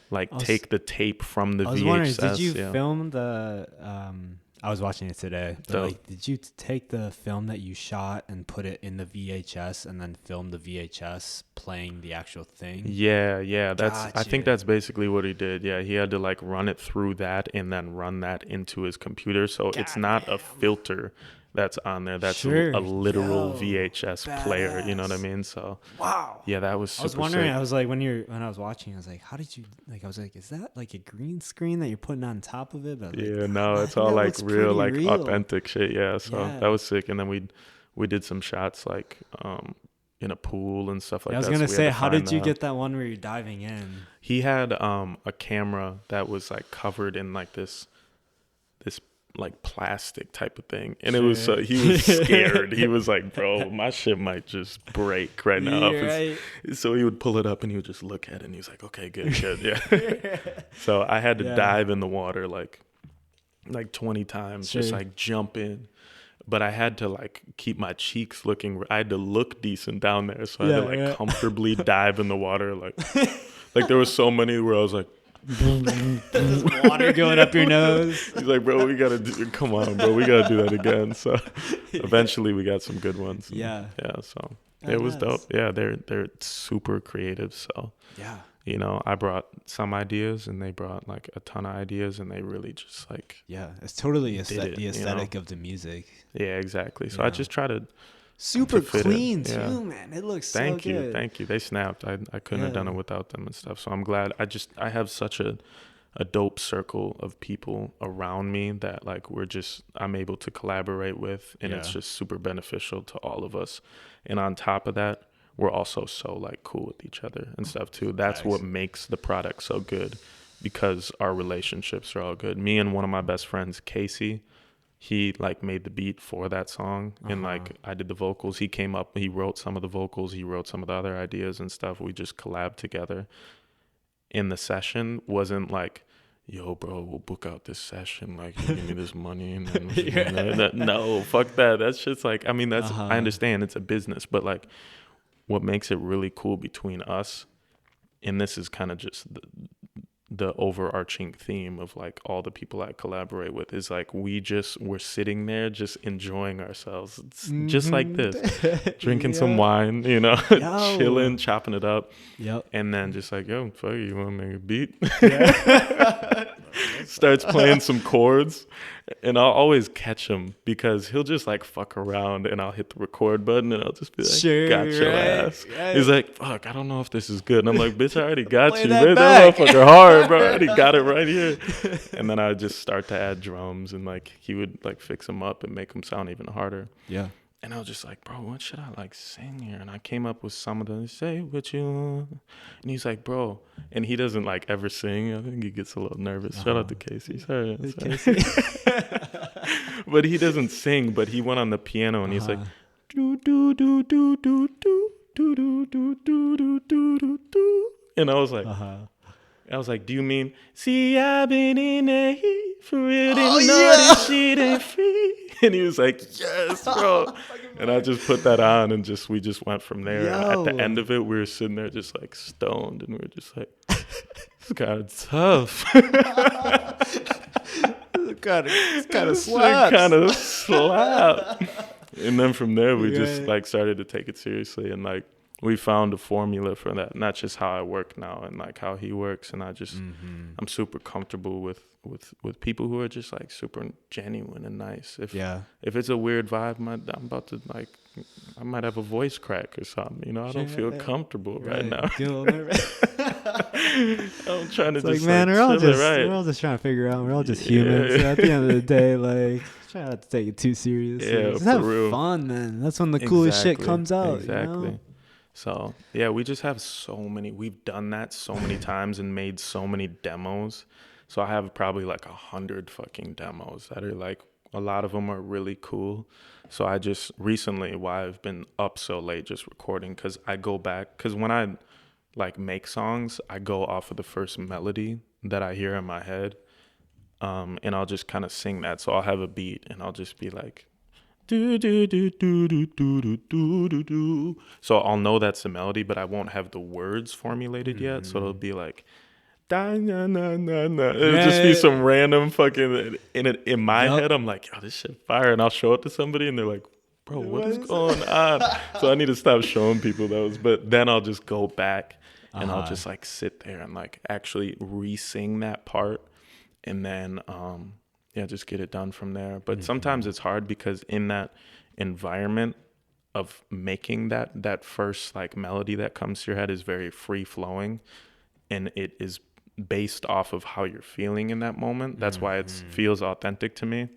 like take the tape from the VHS. I was wondering, did you film the I was watching it today. But like, did you take the film that you shot and put it in the VHS and then film the VHS playing the actual thing? Yeah. I think that's basically what he did. Yeah, he had to like run it through that and then run that into his computer. So it's not a filter that's on there. That's a literal VHS player. You know what I mean? So wow. Yeah, that was super I was wondering, sick. I was like, when I was watching, I was like, how did you, like, I was like, is that like a green screen that you're putting on top of it? But yeah, no, it's all like real, authentic shit. Yeah. So that was sick. And then we did some shots like in a pool and stuff like that. I was going to say, how did you get that one where you're diving in? He had a camera that was like covered in like this like plastic type of thing, and it was he was scared. He was like, bro, my shit might just break right now. Right. So he would pull it up and he would just look at it and he was like, okay, good, yeah. So I had to dive in the water like 20 times, just like jump in. But I had to like keep my cheeks looking. I had to look decent down there, so I had to like comfortably dive in the water. Like there was so many where I was like, there's water going up your nose. He's like, bro, we gotta come on, bro, we gotta do that again. So eventually we got some good ones. So it was dope. Yeah, they're super creative. So I brought some ideas and they brought like a ton of ideas, and they really just like it's totally the aesthetic of the music. Yeah, exactly. So I just try to super clean too, man. It looks so good. Thank you. They snapped. I couldn't have done it without them and stuff. So I'm glad. I have such a dope circle of people around me that like I'm able to collaborate with, and it's just super beneficial to all of us. And on top of that, we're also so like cool with each other and stuff too. That's what makes the product so good, because our relationships are all good. Me and one of my best friends, Casey, he like made the beat for that song, and like I did the vocals. He came up, he wrote some of the vocals, he wrote some of the other ideas and stuff. We just collabed together. In the session wasn't like, yo, bro, we'll book out this session, like you give me this money and then no, fuck that. That's just like, I mean, that's I understand it's a business, but like what makes it really cool between us, and this is kind of just the overarching theme of like all the people I collaborate with, is like we're sitting there just enjoying ourselves. It's just like this, drinking some wine, you know, chilling, chopping it up. Yep. And then just like, yo, fuck it, you want to make a beat? Yeah. Starts playing some chords, and I'll always catch him because he'll just like fuck around, and I'll hit the record button, and I'll just be like, sure, got your ass. Right. He's like, fuck, I don't know if this is good. And I'm like, bitch, I already got you. That motherfucker hard, bro. I already got it right here. And then I would just start to add drums, and like he would like fix them up and make them sound even harder. Yeah. And I was just like, bro, what should I like sing here? And I came up with some of them. Say what you want. And he's like, bro. And he doesn't like ever sing. I think he gets a little nervous. Shout out to Casey. Sorry. Casey. But he doesn't sing. But he went on the piano and he's like, do do do do do do do do do do do do do. And I was like, do you mean, see, I've been in the heat for real, didn't know that shit ain't free. And he was like, yes, bro. And I just put that on, and we just went from there. Yo. At the end of it, we were sitting there just like stoned, and we were just like, it's kind of tough. It's kind of slaps. Kind of slap. And then from there, we just like started to take it seriously, and like we found a formula for that. And that's just how I work now, and like how he works. And I just, I'm super comfortable with people who are just like super genuine and nice. If it's a weird vibe, I'm about to like, I might have a voice crack or something. You know, I don't feel comfortable right now. I'm trying to like, man, we're all just trying to figure out. We're all just humans. So at the end of the day, like, try not to take it too seriously. Yeah, just have fun, man. That's when the coolest shit comes out. Exactly. You know? So yeah, we just have we've done that so many times and made so many demos. So I have probably like 100 fucking demos that are like, a lot of them are really cool. So I just recently, why I've been up so late just recording, because I go back, because when I like make songs, I go off of the first melody that I hear in my head, and I'll just kind of sing that. So I'll have a beat and I'll just be like, do do do do do do do do do. So I'll know that's the melody, but I won't have the words formulated yet. So it'll be like, da, na, na, na, na. It'll just be some random fucking in my head. I'm like, yo, this shit fire, and I'll show it to somebody, and they're like, bro, what is going on? So I need to stop showing people those. But then I'll just go back and I'll just like sit there and like actually re-sing that part, and then just get it done from there. But sometimes it's hard because in that environment of making that first like melody that comes to your head is very free flowing, and it is based off of how you're feeling in that moment. That's why it feels authentic to me.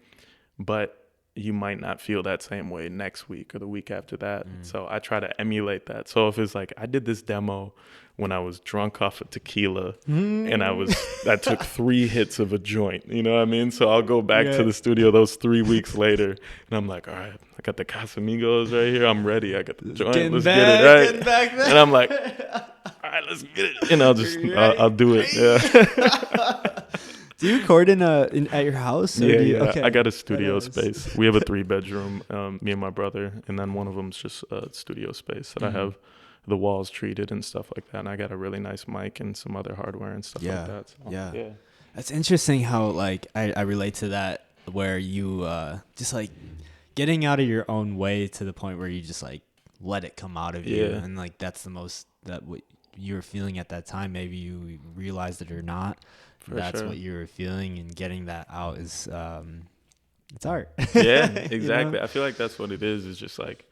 But you might not feel that same way next week or the week after that. So I try to emulate that. So if it's like, I did this demo when I was drunk off of tequila and I took 3 hits of a joint, you know what I mean? So I'll go back to the studio those 3 weeks later, and I'm like, all right, I got the Casamigos right here. I'm ready. I got the joint. Let's get it right. And I'm like, all right, let's get it. And I'll just, I'll do it. Yeah. Do you record at your house? Yeah. Okay. I got a studio space. We have a 3-bedroom, me and my brother, and then one of them's just a studio space that I have the walls treated and stuff like that. And I got a really nice mic and some other hardware and stuff like that. So, yeah. That's interesting how like I relate to that, where you just like getting out of your own way to the point where you just like let it come out of you, and like that's the most that what you were feeling at that time. Maybe you realized it or not. That's what you were feeling, and getting that out is it's art. Yeah, exactly. You know? I feel like that's what it is just like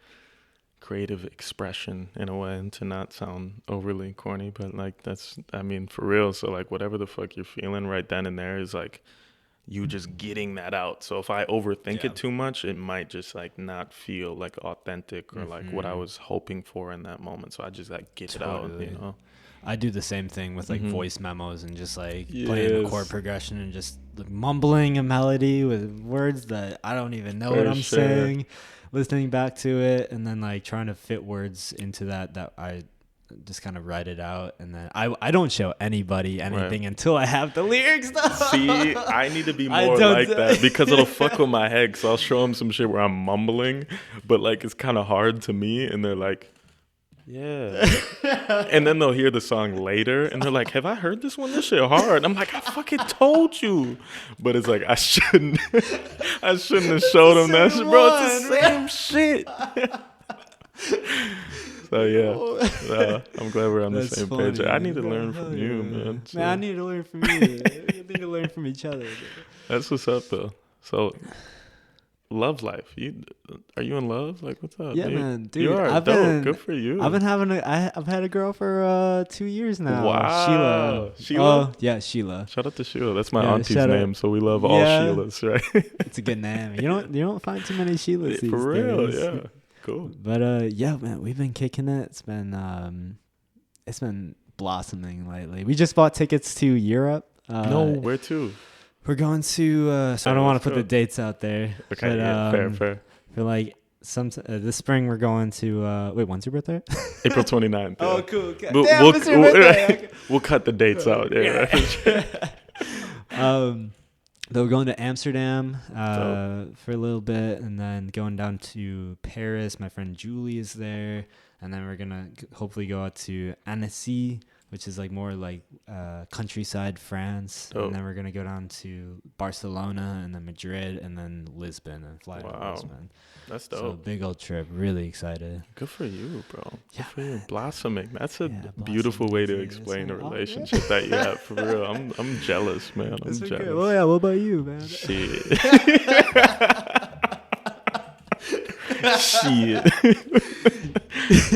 creative expression in a way, and to not sound overly corny, but like that's, I mean, for real. So like whatever the fuck you're feeling right then and there is like you just getting that out. So if I overthink it too much, it might just like not feel like authentic or like what I was hoping for in that moment. So I just like get it out, you know. I do the same thing with like voice memos and just like playing the chord progression and just like, mumbling a melody with words that I don't even know what I'm saying, listening back to it, and then like trying to fit words into that I just kind of write it out, and then I don't show anybody anything until I have the lyrics though. See, I need to be more like that because it'll fuck with my head. So I'll show them some shit where I'm mumbling, but like it's kind of hard to me, and they're like, yeah. And then they'll hear the song later, and they're like, have I heard this one? This shit hard. I'm like, I fucking told you. But it's like, I shouldn't have showed them that shit, bro. It's the same shit. So yeah, I'm glad we're on the same page. I need to learn from you, man. So. Man, I need to learn from you. We need to learn from each other. That's what's up, though. So, love life. Are you in love? Like, what's up? Yeah, man, dude. You are dope. Good for you. I've had a girl for 2 years now. Wow. Sheila. Yeah, Sheila. Shout out to Sheila. That's my auntie's name, so we love all Sheilas, right? It's a good name. You don't find too many Sheilas these for real, days. yeah. Cool. But yeah, man, we've been kicking it. It's been blossoming lately. We just bought tickets to Europe. Where to? We're going to. So I don't want to put the dates out there. Okay, but, fair. For like this spring, we're going to. Wait, when's your birthday? April 29th. Yeah. Oh, cool. Okay. Damn, it's your birthday. We'll cut the dates out. Yeah. They were going to Amsterdam for a little bit, and then going down to Paris. My friend Julie is there, and then we're gonna hopefully go out to Annecy, which is like more like countryside France. And then we're gonna go down to Barcelona, and then Madrid, and then Lisbon, and fly to Lisbon. That's dope. So big old trip. Really excited. Good for you, bro. Good for you. Blossoming. That's a beautiful way to explain a relationship that you have. For real. I'm jealous, man. I'm jealous. Good. Well, yeah. What about you, man? Shit.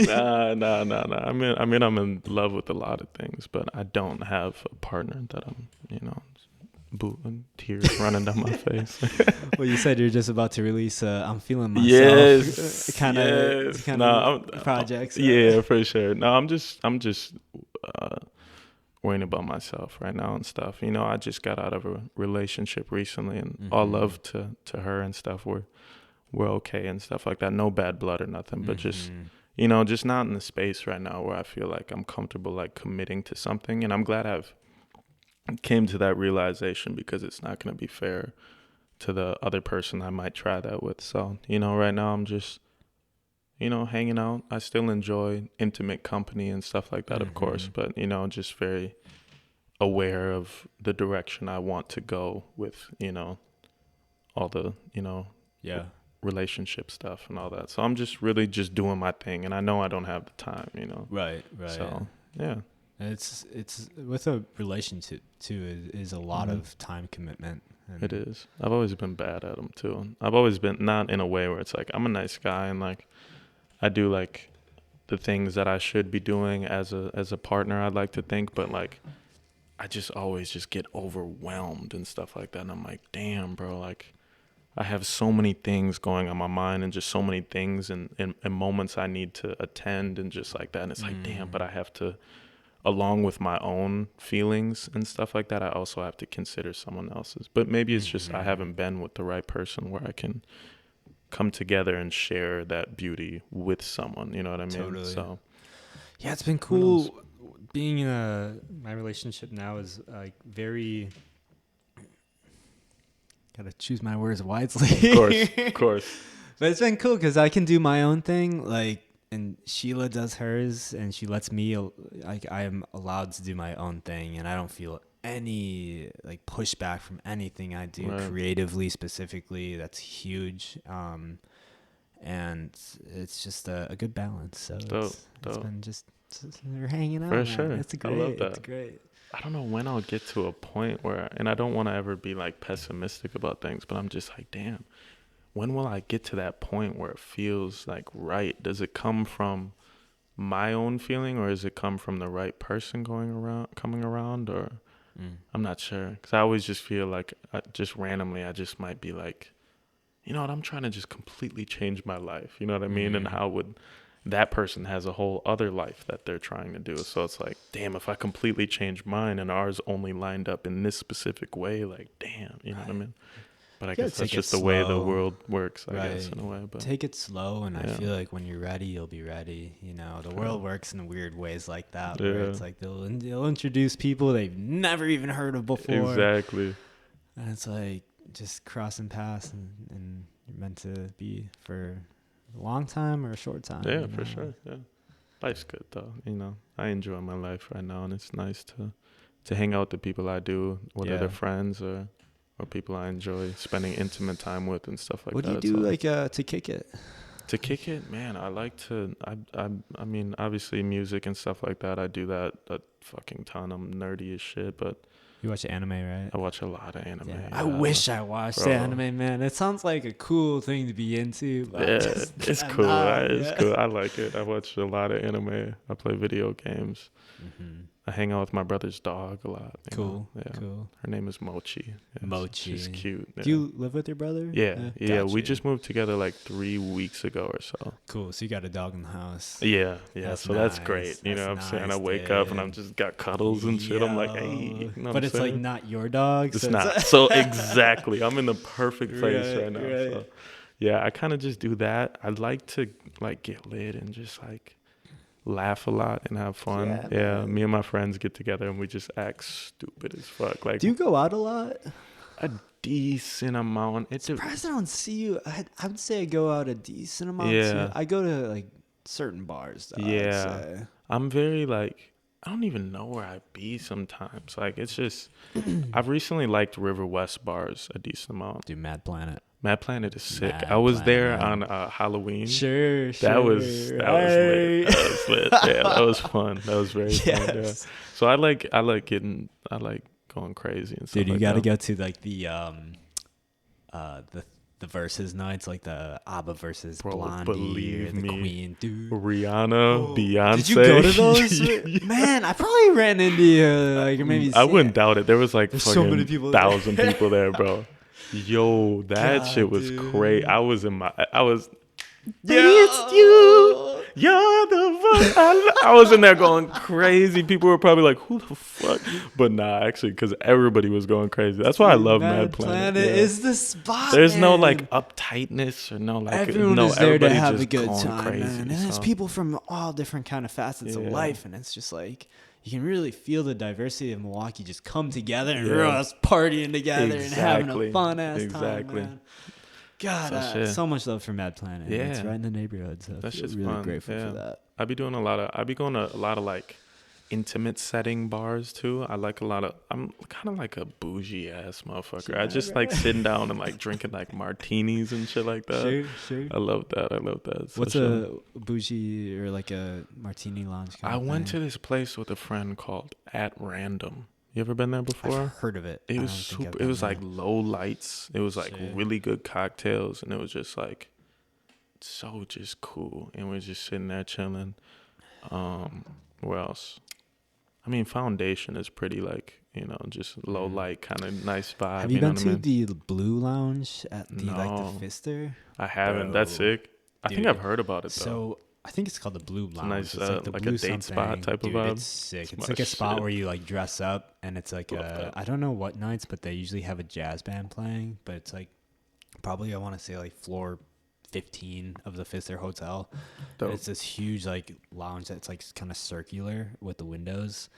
Nah. I mean, I'm in love with a lot of things, but I don't have a partner that I'm, booing, tears running down my face. Well, you said you're just about to release I'm Feeling Myself. Yes. kind of projects. Yeah, for sure. No, I'm just worrying about myself right now and stuff. I just got out of a relationship recently, and all love to her and stuff. We're okay and stuff like that. No bad blood or nothing, but just just not in the space right now where I feel like I'm comfortable like committing to something. And I'm glad I've came to that realization, because it's not going to be fair to the other person I might try that with. So, right now I'm just, hanging out. I still enjoy intimate company and stuff like that, of course, but, just very aware of the direction I want to go with, all the, relationship stuff and all that. So I'm just really just doing my thing, and I know I don't have the time, Right. So, yeah. And it's with a relationship too is a lot of time commitment. It is. I've always been bad at them too. I've always been not in a way where it's like I'm a nice guy and like I do like the things that I should be doing as a partner, I'd like to think, but like I just always just get overwhelmed and stuff like that. And I'm like, damn, bro, like I have so many things going on my mind and just so many things and moments I need to attend and just like that. And it's like, damn, but I have to, along with my own feelings and stuff like that, I also have to consider someone else's. But maybe it's just I haven't been with the right person where I can come together and share that beauty with someone. You know what I mean? Totally. So, yeah, it's been cool. Being in my relationship now is like very... Gotta choose my words wisely. Of course. But it's been cool because I can do my own thing, like, and Sheila does hers, and she lets me, like, I am allowed to do my own thing, and I don't feel any, like, pushback from anything I do creatively, specifically. That's huge. And it's just a good balance. So it's been just we're hanging out. For sure. It's great. I love that. It's great. I don't know when I'll get to a point where, and I don't want to ever be like pessimistic about things, but I'm just like, damn, when will I get to that point where it feels like right? Does it come from my own feeling, or does it come from the right person coming around, or I'm not sure. Because I always just feel like just randomly, I just might be like, you know what, I'm trying to just completely change my life. You know what I mean? And how would that person has a whole other life that they're trying to do. So it's like, damn, if I completely change mine and ours only lined up in this specific way, like, damn, you know what I mean? But I guess that's just the way the world works, I guess, in a way. But take it slow, and I feel like when you're ready, you'll be ready. You know, the world works in weird ways like that, where it's like they'll introduce people they've never even heard of before. Exactly. And it's like just crossing paths, and you're meant to be for a long time or a short time. Yeah, for sure. Yeah, life's good though. You know, I enjoy my life right now, and it's nice to hang out with the people I do, whether they're friends or people I enjoy spending intimate time with and stuff like that. What do you do like to kick it? To kick it, man, I like to. I mean, obviously music and stuff like that. I do that a fucking ton. I'm nerdy as shit, but. You watch anime, right? I watch a lot of anime. Yeah. I wish I watched anime, man. It sounds like a cool thing to be into. But it's cool. It's cool. I like it. I watch a lot of anime. I play video games. Mm-hmm. I hang out with my brother's dog a lot. Cool. Yeah. Cool. Her name is Mochi. Yeah, Mochi. She's cute. Yeah. Do you live with your brother? Yeah. Yeah. We just moved together like 3 weeks ago or so. Cool. So you got a dog in the house. Yeah. Yeah. That's great. You know what I'm saying? I wake up and I'm just got cuddles and shit. I'm like, hey. You know but it's like not your dog. It's not. So exactly. I'm in the perfect place right now. So yeah, I kind of just do that. I like to like get lit and just like laugh a lot and have fun. Yeah, me and my friends get together and we just act stupid as fuck. Like, do you go out a lot? A decent amount. It's surprised I don't see you. I'd say I go out a decent amount. Yeah, I go to like certain bars. Though, yeah, I'm very like, I don't even know where I be sometimes. Like, it's just I've recently liked River West bars a decent amount. Dude, Mad Planet. Mad Planet is sick. I was there on Halloween. Sure. That was lit. That was lit. Yeah, that was fun. That was very fun. Yeah. So I like going crazy and stuff. Dude, you like got to that. go to like the versus nights, like the ABBA versus Blondie or the Queen, dude. Rihanna, Beyonce. Did you go to those? Man, I probably ran into you. Like maybe. I wouldn't doubt it. There was like so many people. 1,000 people there, bro. Yo, that shit was crazy. I was. It's you. You're the one. I was in there going crazy. People were probably like, "Who the fuck?" But nah, actually, because everybody was going crazy. That's why I love Mad Planet. Is the spot. There's no like uptightness or no like. Everyone is there to have a good time, crazy, man. And there's people from all different kind of facets of life, and it's just like. You can really feel the diversity of Milwaukee just come together and we're all partying together and having a fun ass time, man. God, so much love for Mad Planet. Yeah, it's right in the neighborhood. So that's just really fun. Grateful for that. I be going to a lot of like intimate setting bars too. I'm kind of like a bougie ass motherfucker. I just like sitting down and like drinking like martinis and shit like that. Sure. I love that. What's a bougie or like a martini lounge kind of went to this place with a friend called At Random. You ever been there before? I've heard of it. It was super. It was like low lights. It was like really good cocktails, and it was just like so just cool. And we're just sitting there chilling. Where else? I mean, Foundation is pretty like, you know, just low light, kind of nice vibe. Have you been to the Blue Lounge at the Fister? I haven't. Bro. That's sick. I think I've heard about it though. So I think it's called the Blue Lounge. It's nice, it's like a date spot type of vibe. It's sick. It's like a spot where you like dress up, and it's like I don't know what nights, but they usually have a jazz band playing. But it's like probably I want to say like floor 15 of the Fister Hotel. It's this huge like lounge that's like kind of circular with the windows,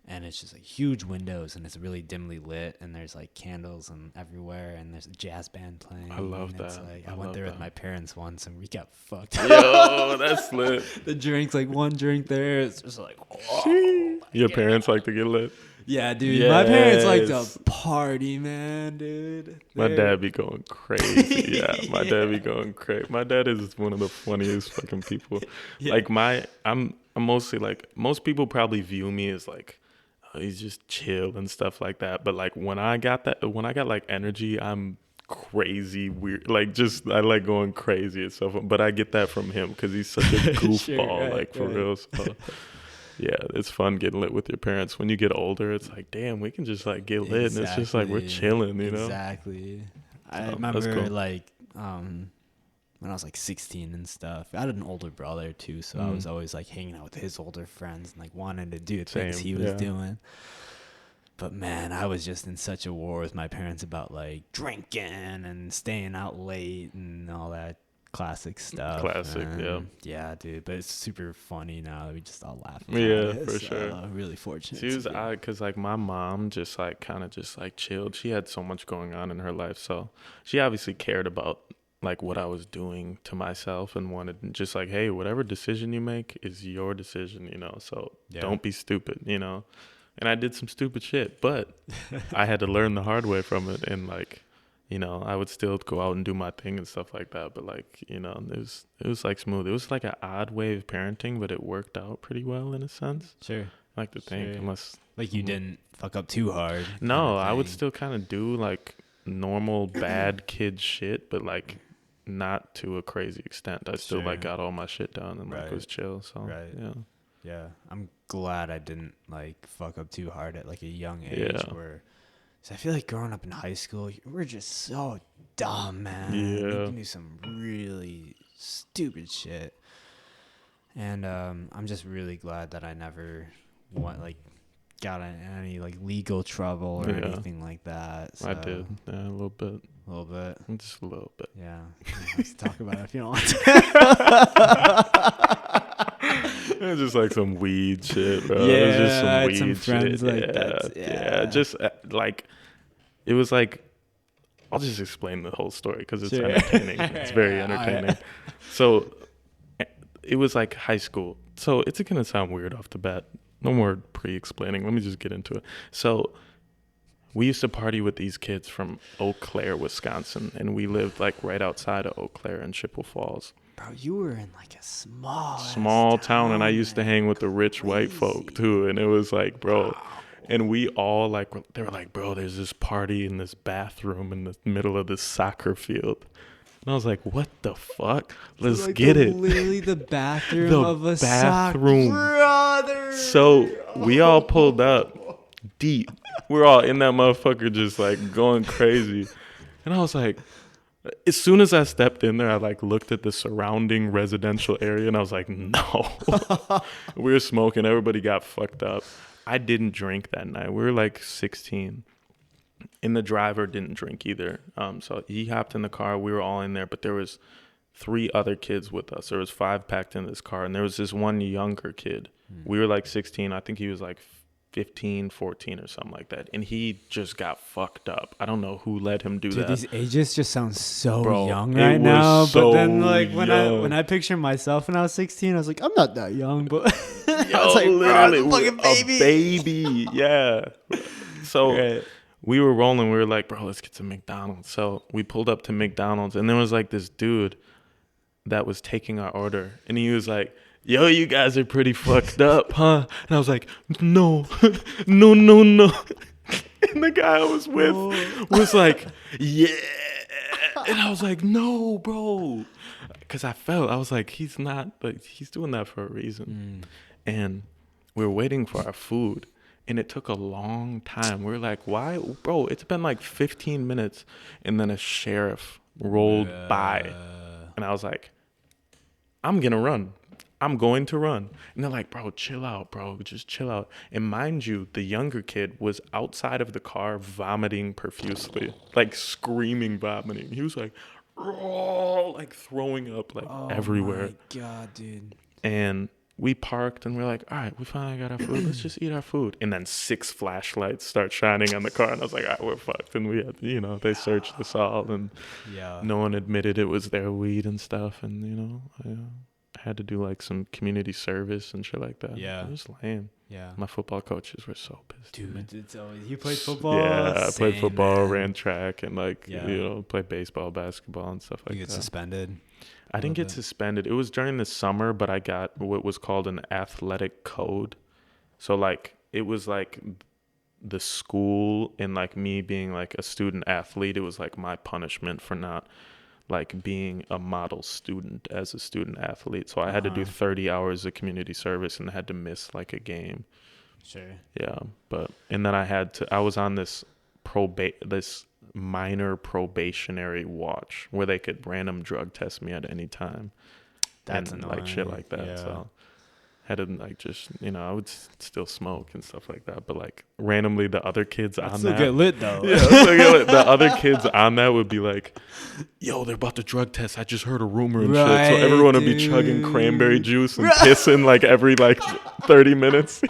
and it's just like huge windows, and it's really dimly lit, and there's like candles and everywhere, and there's a jazz band playing. I love that. Like, I went there with my parents once, and we got fucked. Yo, that's lit. The drinks, like one drink there, it's just like, oh, your parents like to get lit. Yeah, dude. Yes. My parents like to party, man, dude. My dad be going crazy. Yeah, my dad be going crazy. My dad is one of the funniest fucking people. Like I'm mostly like, most people probably view me as like, oh, he's just chill and stuff like that. But like when I got like energy, I'm crazy weird. Like just I like going crazy and stuff. But I get that from him because he's such a goofball, for real. So. Yeah, it's fun getting lit with your parents. When you get older, it's like, damn, we can just like get lit, and it's just like we're chilling, you know. Exactly. I remember like when I was like 16 and stuff. I had an older brother too, so I was always like hanging out with his older friends and like wanting to do things he was doing. But man, I was just in such a war with my parents about like drinking and staying out late and all that classic stuff. Classic, yeah. Yeah, dude. But it's super funny now. We just all laugh about it. For sure. Really fortunate. She was odd because like my mom just like kind of just like chilled. She had so much going on in her life, so she obviously cared about like what I was doing to myself and wanted just like, hey, whatever decision you make is your decision, you know. So don't be stupid, you know. And I did some stupid shit, but I had to learn the hard way from it. And like, you know, I would still go out and do my thing and stuff like that. But like, you know, it was like smooth. It was like an odd way of parenting, but it worked out pretty well in a sense. Sure. I like to think, unless like you didn't fuck up too hard. No, I would still kind of do like normal bad kid shit, but like not to a crazy extent. I still like got all my shit done and like was chill. So yeah, I'm glad I didn't like fuck up too hard at like a young age. So I feel like growing up in high school, we're just so dumb, man. You can do some really stupid shit, and I'm just really glad that I never got in any like legal trouble or anything like that. So. I did, a little bit. A little bit. Just a little bit. Yeah. Let's talk about it if you don't want to. It was just like some weed shit, bro. Yeah, it was just I had some friends shit. Like that. Yeah. Just like, it was like, I'll just explain the whole story because it's entertaining. It's very entertaining. So it was like high school. So it's going to sound weird off the bat. No more pre-explaining. Let me just get into it. So we used to party with these kids from Eau Claire, Wisconsin, and we lived like right outside of Eau Claire in Chippewa Falls. Bro, you were in like a small town, and I used to hang with the rich white folk too, and it was like, bro, and we all like, they were like, bro, there's this party in this bathroom in the middle of this soccer field. And I was like, what the fuck? Let's get it. Literally the bathroom of a bathroom. Brother. So we all pulled up deep. We're all in that motherfucker just like going crazy. And I was like, as soon as I stepped in there, I like looked at the surrounding residential area and I was like, no. We were smoking. Everybody got fucked up. I didn't drink that night. We were like 16. And the driver didn't drink either. So he hopped in the car. We were all in there, but there was 3 other kids with us. There was 5 packed in this car. And there was this one younger kid. We were like 16. I think he was like 15, 14 or something like that. And he just got fucked up. I don't know who let him do that. These ages just sound so young right now. So but then like when I picture myself when I was 16, I was like, I'm not that young, but I was like, literally, bro, I'm a fucking baby. A baby. Yeah. So we were rolling. We were like, bro, let's get to McDonald's. So we pulled up to McDonald's, and there was like this dude that was taking our order, and he was like, yo, you guys are pretty fucked up, huh? And I was like, no. And the guy I was with was like, yeah. And I was like, no, bro. Because I was like, he's not, but he's doing that for a reason. And we were waiting for our food. And it took a long time. We were like, why? Bro, it's been like 15 minutes. And then a sheriff rolled by. And I was like, I'm going to run. And they're like, bro, chill out, bro. Just chill out. And mind you, the younger kid was outside of the car vomiting profusely. Like screaming, vomiting. He was like, oh, like throwing up like everywhere. Oh my God, dude. And we parked and we're like, all right, we finally got our food. Let's just eat our food. And then 6 flashlights start shining on the car. And I was like, all right, we're fucked. And we had, they searched us all. And no one admitted it was their weed and stuff. And, I had to do like some community service and shit like that. Yeah. It was lame. Yeah. My football coaches were so pissed. Dude, it's always, you played football? Yeah, I played football, man. ran track, and like, played baseball, basketball, and stuff like that. You get suspended? I didn't get suspended. It was during the summer, but I got what was called an athletic code. So like, it was like the school and like me being like a student athlete, it was like my punishment for not like being a model student as a student athlete. So I had to do 30 hours of community service and had to miss like a game. Sure. Yeah. And then I was on this minor probationary watch where they could random drug test me at any time. That's and annoying. like shit like that. Yeah. So had to like just, I would still smoke and stuff like that, but like randomly the other kids on still that get lit though. yeah, still get lit. The other kids on that would be like, yo, they're about to drug test. I just heard a rumor and shit. So everyone would be chugging cranberry juice and pissing like every 30 minutes.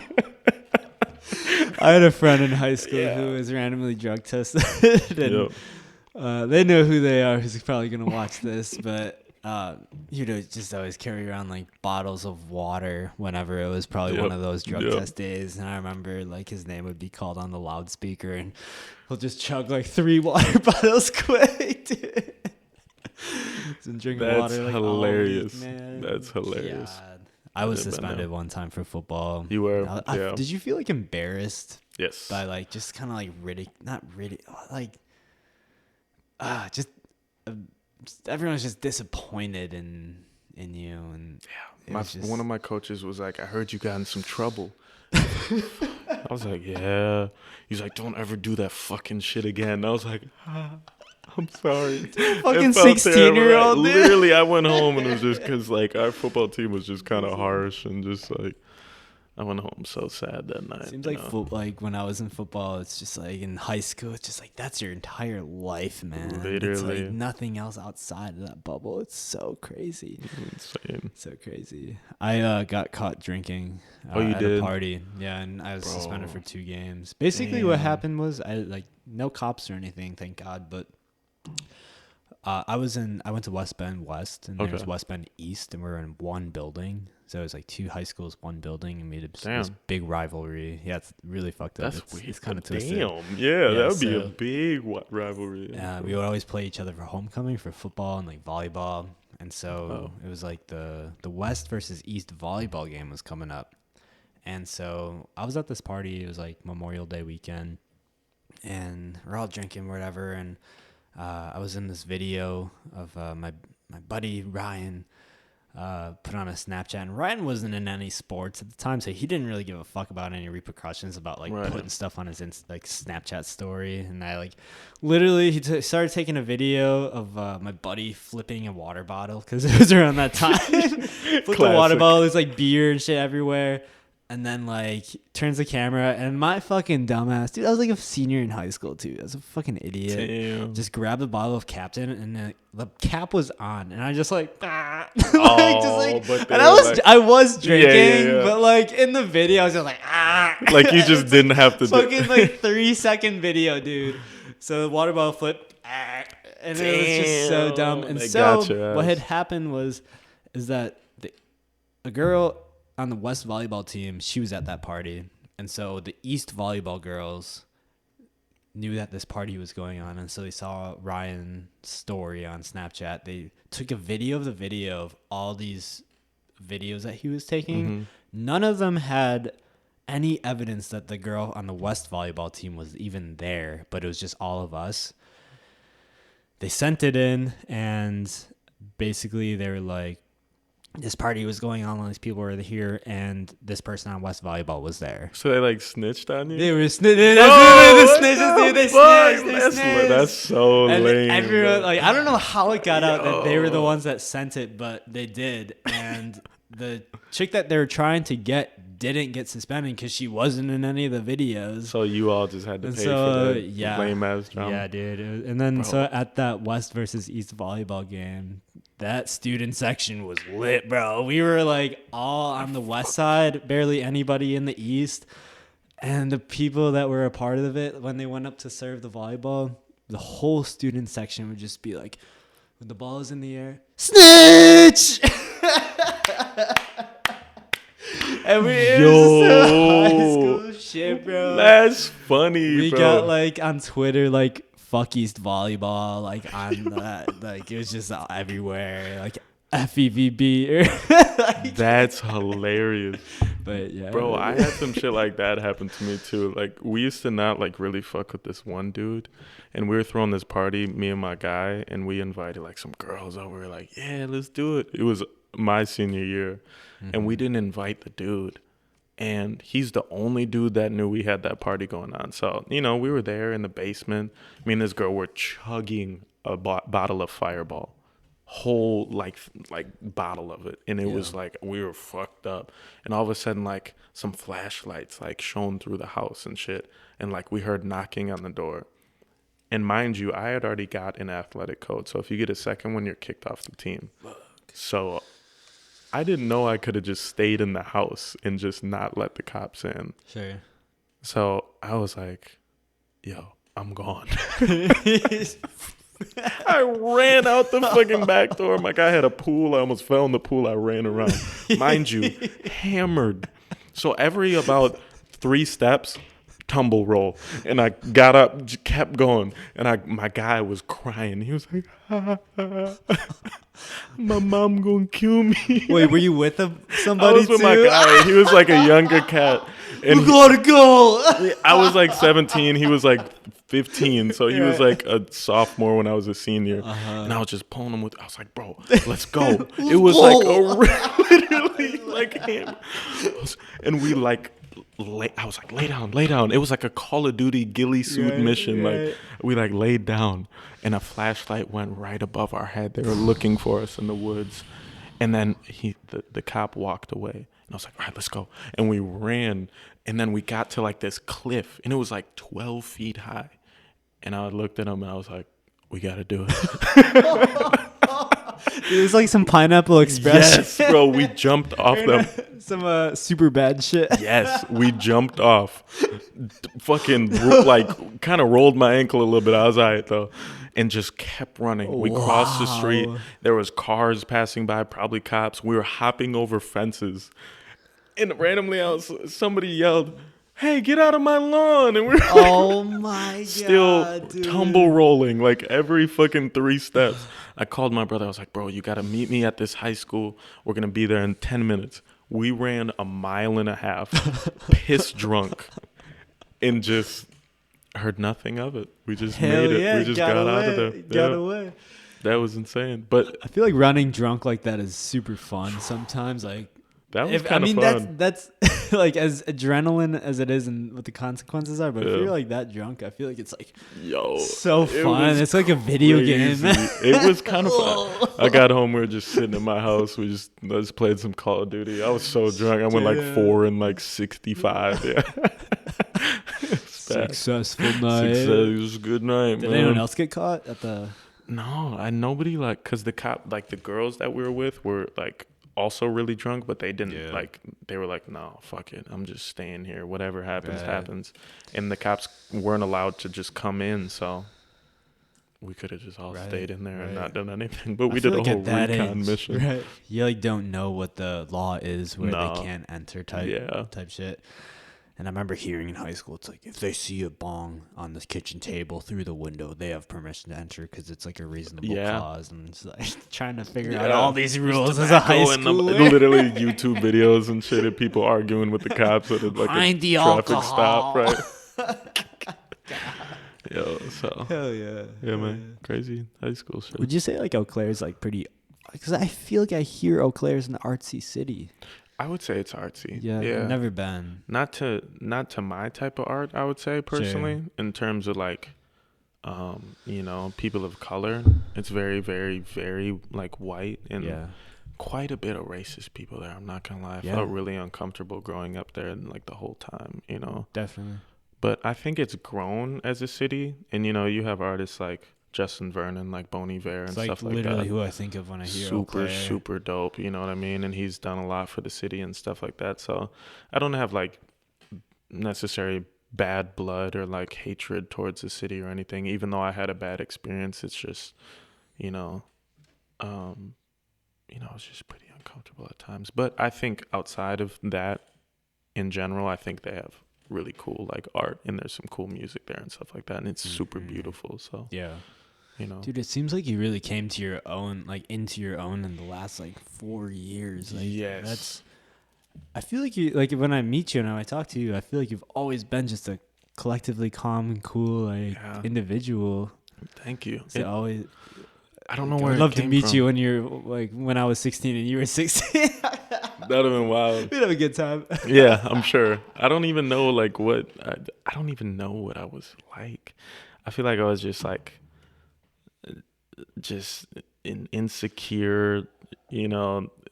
I had a friend in high school who was randomly drug tested, and they know who they are. Who's probably gonna watch this, but you know, just always carry around like bottles of water whenever it was probably one of those drug test days. And I remember like his name would be called on the loudspeaker, and he'll just chug like 3 water bottles quick. Dude. And drink water like hilarious. All week, man. That's hilarious. God. I was suspended one time for football. You were? Did you feel like embarrassed? Yes. By like just kind of like just everyone's just disappointed in you, and one of my coaches was like, I heard you got in some trouble. I was like, yeah. He's like, don't ever do that fucking shit again. I was like, I'm sorry. Fucking 16-year-old. Literally, I went home and it was just because like our football team was just kind of harsh, and just like I went home so sad that night. Seems like like when I was in football, it's just like in high school, it's just like that's your entire life, man. Literally, it's like nothing else outside of that bubble. It's so crazy. Insane. So crazy. I got caught drinking at a party. Yeah, and I was suspended for 2 games. Basically, what happened was no cops or anything, thank God, but. I went to West Bend West, and there's West Bend East, and we were in one building. So it was like 2 high schools, one building, and made this big rivalry. Yeah, it's really fucked up. That's weird. It's kind of twisted. Damn. Yeah, that would be a big rivalry. We would always play each other for homecoming for football and like volleyball. And so it was like the West versus East volleyball game was coming up. And so I was at this party. It was like Memorial Day weekend, and we're all drinking, whatever. And I was in this video of my buddy Ryan put on a Snapchat, and Ryan wasn't in any sports at the time, so he didn't really give a fuck about any repercussions about like putting stuff on his Snapchat story. And I literally he started taking a video of my buddy flipping a water bottle because it was around that time. Flipped a water bottle, there's like beer and shit everywhere. And then turns the camera, and my fucking dumbass, dude, I was like a senior in high school too. I was a fucking idiot. Damn. Just grabbed a bottle of Captain, and the cap was on, and I just and I was drinking, but in the video I was just like you just didn't have to fucking 3-second video, dude. So the water bottle flipped, and it was just so dumb. And so what had happened is that a girl on the West volleyball team, she was at that party. And so the East volleyball girls knew that this party was going on. And so they saw Ryan's story on Snapchat. They took a video of all these videos that he was taking. Mm-hmm. None of them had any evidence that the girl on the West volleyball team was even there, but it was just all of us. They sent it in, and basically they were like, this party was going on, all these people were here, and this person on West Volleyball was there. So they snitched on you? They were snitching. The snitches, dude. They snitched. That's so lame. Everyone, I don't know how it got out that they were the ones that sent it, but they did. And the chick that they were trying to get didn't get suspended because she wasn't in any of the videos. So you all just had to pay for the lame ass drama. Yeah, dude. And then so at that West versus East volleyball game, that student section was lit, bro. We were all on the West side, barely anybody in the East. And the people that were a part of it, when they went up to serve the volleyball, the whole student section would just be like, when the ball is in the air, snitch! And it was so high school shit, bro. That's funny, we bro. got on Twitter, fuck East volleyball, on that, it was just everywhere, FEVB. That's hilarious. But yeah, bro, I had some shit like that happen to me too. We used to not really fuck with this one dude, and we were throwing this party, me and my guy, and we invited some girls over. We were yeah, let's do it. It was my senior year, and we didn't invite the dude. And he's the only dude that knew we had that party going on. So, we were there in the basement. Me and this girl were chugging a bottle of Fireball. Whole, like bottle of it. And it was like, we were fucked up. And all of a sudden, like, some flashlights, like, shone through the house and shit. And, like, we heard knocking on the door. And mind you, I had already got an athletic code. So if you get a second one, you're kicked off the team. So I didn't know I could have just stayed in the house and just not let the cops in. Sure. So I was like, yo, I'm gone. I ran out the fucking back door. Like, I had a pool. I almost fell in the pool. I ran around. Mind you, hammered. So every about 3 steps, tumble roll. And I got up, kept going. And my guy was crying. He was like, my mom gonna kill me. Wait, were you with somebody? I was with my guy. He was like a younger cat. And we gotta go. I was like 17. He was like 15. So he was like a sophomore when I was a senior. And I was just pulling him I was like, bro, let's go. It was like literally like him. And we like, I was like, lay down. It was like a Call of Duty ghillie suit mission. Like, we like laid down, and a flashlight went right above our head. They were looking for us in the woods. And then the cop walked away. And I was like, all right, let's go. And we ran. And then we got to like this cliff, and it was like 12 feet high. And I looked at him, and I was like, we got to do it. It was like some Pineapple Express. Yes, bro. We jumped off them. Some super bad shit. Yes, we jumped off. Fucking like kind of rolled my ankle a little bit. I was all right though, and just kept running. We crossed the street. There was cars passing by, probably cops. We were hopping over fences, and randomly, somebody yelled, "Hey, get out of my lawn!" And we're oh my god, still dude. tumble rolling like every fucking 3 steps. I called my brother. I was like, bro, you got to meet me at this high school. We're going to be there in 10 minutes. We ran 1.5 miles, piss drunk, and just heard nothing of it. We just made it. Yeah, we just got out of there. Got away. That was insane. But I feel like running drunk like that is super fun sometimes. Like, that was kind of fun. That's like as adrenaline as it is and what the consequences are. But if you're like that drunk, I feel like it's like so fun. It's like a video game. It was kind of fun. I got home. We were just sitting in my house. We just played some Call of Duty. I was so drunk. I went like 4 and like 65. Yeah. Successful night. It was a good night. Did anyone else get caught at the? No, nobody like because the cop like the girls that we were with were like also really drunk, but they didn't like. They were like, "No, fuck it, I'm just staying here. Whatever happens, happens." And the cops weren't allowed to just come in, so we could have just all stayed in there and not done anything. But we did a whole recon mission. Right. You like don't know what the law is where they can't enter type shit. And I remember hearing in high school, it's like, if they see a bong on the kitchen table through the window, they have permission to enter because it's like a reasonable cause. And it's like trying to figure out all these rules as a high schooler. Literally YouTube videos and shit of people arguing with the cops at like a traffic stop, right? Yo, so. Hell yeah. Yeah, man. Crazy high school shit. Would you say like Eau Claire is like pretty, because I feel like I hear Eau Claire is an artsy city. I would say it's artsy. Yeah, I've never been. Not to my type of art, I would say personally, in terms of like, people of color. It's very, very, very like white and quite a bit of racist people there. I'm not gonna lie. I felt really uncomfortable growing up there and like the whole time, Definitely. But I think it's grown as a city, and you have artists like Justin Vernon, like Bon Iver and stuff like that. Literally who I think of when I hear super dope, you know what I mean? And he's done a lot for the city and stuff like that. So I don't have like necessary bad blood or like hatred towards the city or anything. Even though I had a bad experience, it's just, it's just pretty uncomfortable at times. But I think outside of that, in general, I think they have really cool like art and there's some cool music there and stuff like that. And it's super beautiful. So dude, it seems like you really came to your own, like into your own in the last like 4 years. Like, yes, I feel like you, like when I meet you and I talk to you, I feel like you've always been just a collectively calm and cool like individual. Thank you. So I don't know where I'd love to meet you when you're like when I was 16 and you were 16. That'd have been wild. We'd have a good time. Yeah, I'm sure. I don't even know like what I don't even know what I was like. I feel like I was just like just an insecure,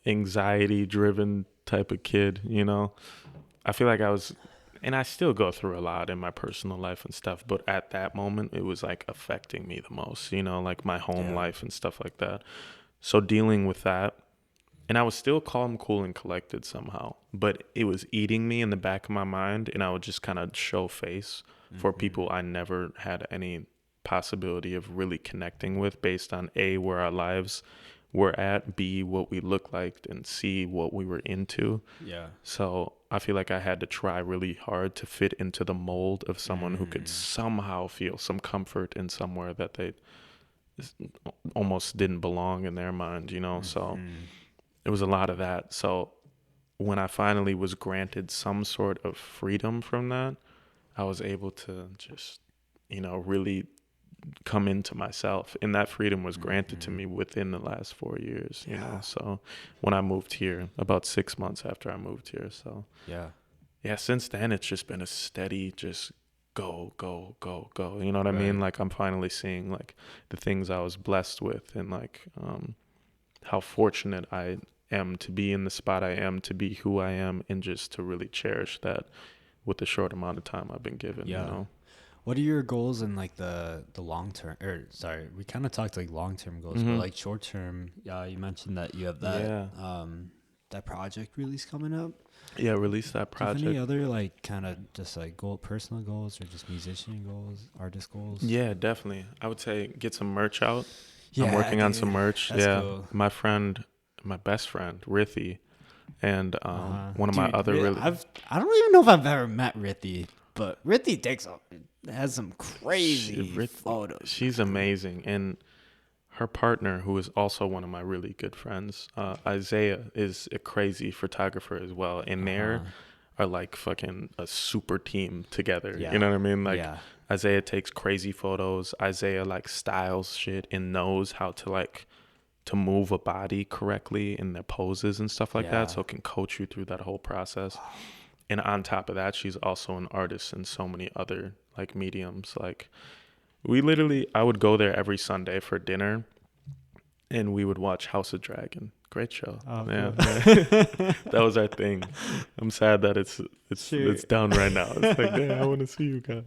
anxiety driven type of kid, I feel like I was, and I still go through a lot in my personal life and stuff, but at that moment it was like affecting me the most, like my home life and stuff like that. So dealing with that, and I was still calm, cool, and collected somehow, but it was eating me in the back of my mind, and I would just kind of show face for people I never had any possibility of really connecting with based on A, where our lives were at, B, what we looked like, and C, what we were into. Yeah. So I feel like I had to try really hard to fit into the mold of someone who could somehow feel some comfort in somewhere that they almost didn't belong in their mind, So it was a lot of that. So when I finally was granted some sort of freedom from that, I was able to just, really come into myself. And that freedom was granted to me within the last 4 years, So when I moved here, about 6 months after I moved here. So yeah, since then it's just been a steady just go, go, go, go. You know what I mean? Like I'm finally seeing like the things I was blessed with, and like how fortunate I am to be in the spot I am, to be who I am, and just to really cherish that with the short amount of time I've been given, What are your goals in like the long term, or sorry, we kind of talked like long term goals, but like short term, you mentioned that you have that that project release coming up. Yeah, release that project. Do you have any other like kind of just like personal goals, or just musician goals, artist goals? Yeah, definitely. I would say get some merch out. I'm working on some merch. That's cool. My best friend, Rithi, and one of my other I don't even know if I've ever met Rithi, but Rithi has some crazy photos. She's amazing, and her partner, who is also one of my really good friends, Isaiah, is a crazy photographer as well, and they are like fucking a super team together. You know what I mean? Like Isaiah takes crazy photos. Isaiah like styles shit and knows how to like to move a body correctly in their poses and stuff like that, so it can coach you through that whole process. And on top of that, she's also an artist in so many other like mediums. Like I would go there every Sunday for dinner, and we would watch House of Dragon. Great show. Oh, yeah, cool. That was our thing. I'm sad that it's down right now. It's like, I want to see you guys.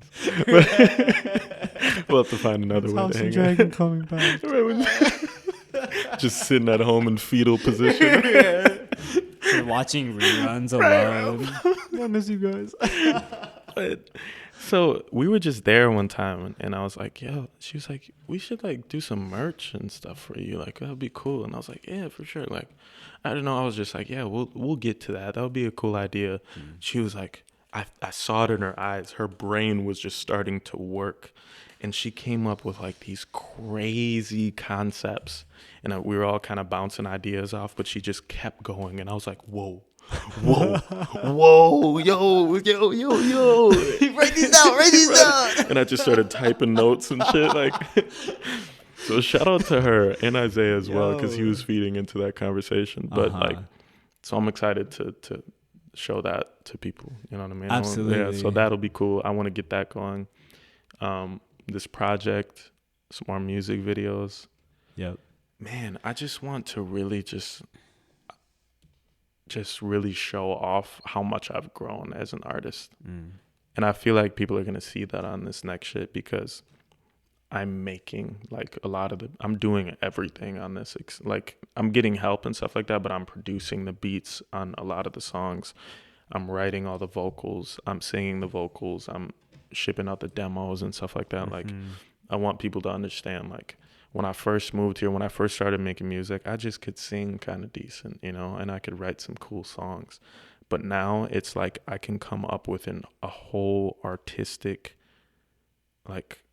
We'll have to find another way to hang out. House of Dragon coming back. Just sitting at home in fetal position. You're watching reruns alone. I miss you guys. So we were just there one time, and I was like, she was like, we should like do some merch and stuff for you. Like, that'd be cool. And I was like, yeah, for sure. Like, I don't know. I was just like, yeah, we'll get to that. That would be a cool idea. She was like, I saw it in her eyes. Her brain was just starting to work. And she came up with like these crazy concepts, and we were all kind of bouncing ideas off, but she just kept going. And I was like, whoa, yo. Write these down. And I just started typing notes and shit. Like, so shout out to her and Isaiah as well, because he was feeding into that conversation. But like, so I'm excited to show that to people. You know what I mean? Absolutely. So that'll be cool. I want to get that going. This project, some more music videos. Yep. Man, I just want to really just really show off how much I've grown as an artist. And I feel like people are going to see that on this next shit, because I'm making like I'm doing everything on this. Like, I'm getting help and stuff like that, but I'm producing the beats on a lot of the songs. I'm writing all the vocals. I'm singing the vocals. I'm shipping out the demos and stuff like that. Like, I want people to understand, like, when I first moved here, when I first started making music, I just could sing kind of decent, and I could write some cool songs. But now it's like I can come up with a whole artistic like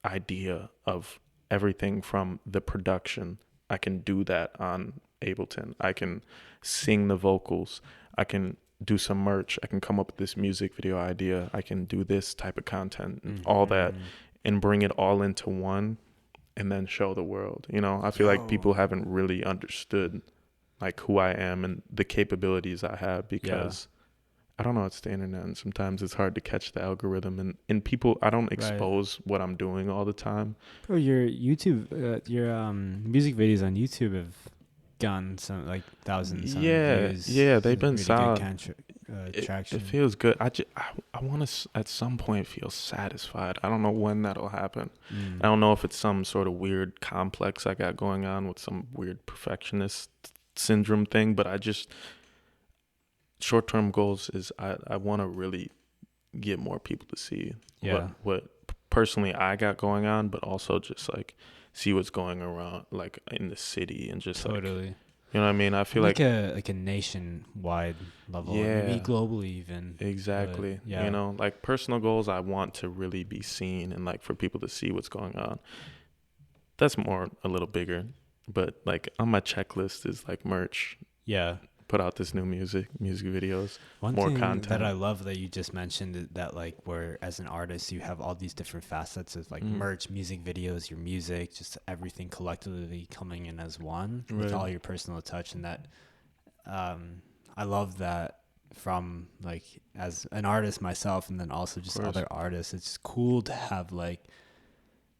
idea of everything from the production. I can do that on Ableton. I can sing the vocals. I can do some merch. I can come up with this music video idea. I can do this type of content and all that, and bring it all into one, and then show the world. I feel like people haven't really understood like who I am and the capabilities I have, because I don't know, it's the internet, and sometimes it's hard to catch the algorithm, and people, I don't expose what I'm doing all the time. Bro, your YouTube, your music videos on YouTube have gotten some like thousands of views. Yeah, they've been really solid. Traction. It feels good. I want to at some point feel satisfied. I don't know when that'll happen. I don't know if it's some sort of weird complex I got going on with some weird perfectionist syndrome thing, but I just, short-term goals is I want to really get more people to see what personally I got going on, but also just like see what's going around like in the city, and just totally. Like, you know what I mean? I feel like a nationwide level, maybe globally even. Exactly. You know, like personal goals, I want to really be seen and like for people to see what's going on. That's more a little bigger, but like on my checklist is like merch. Yeah. Put out this new music videos, more thing content that I love that you just mentioned, that like where as an artist you have all these different facets of like merch, music videos, your music, just everything collectively coming in as one with all your personal touch. And that I love that from like as an artist myself, and then also just other artists. It's cool to have like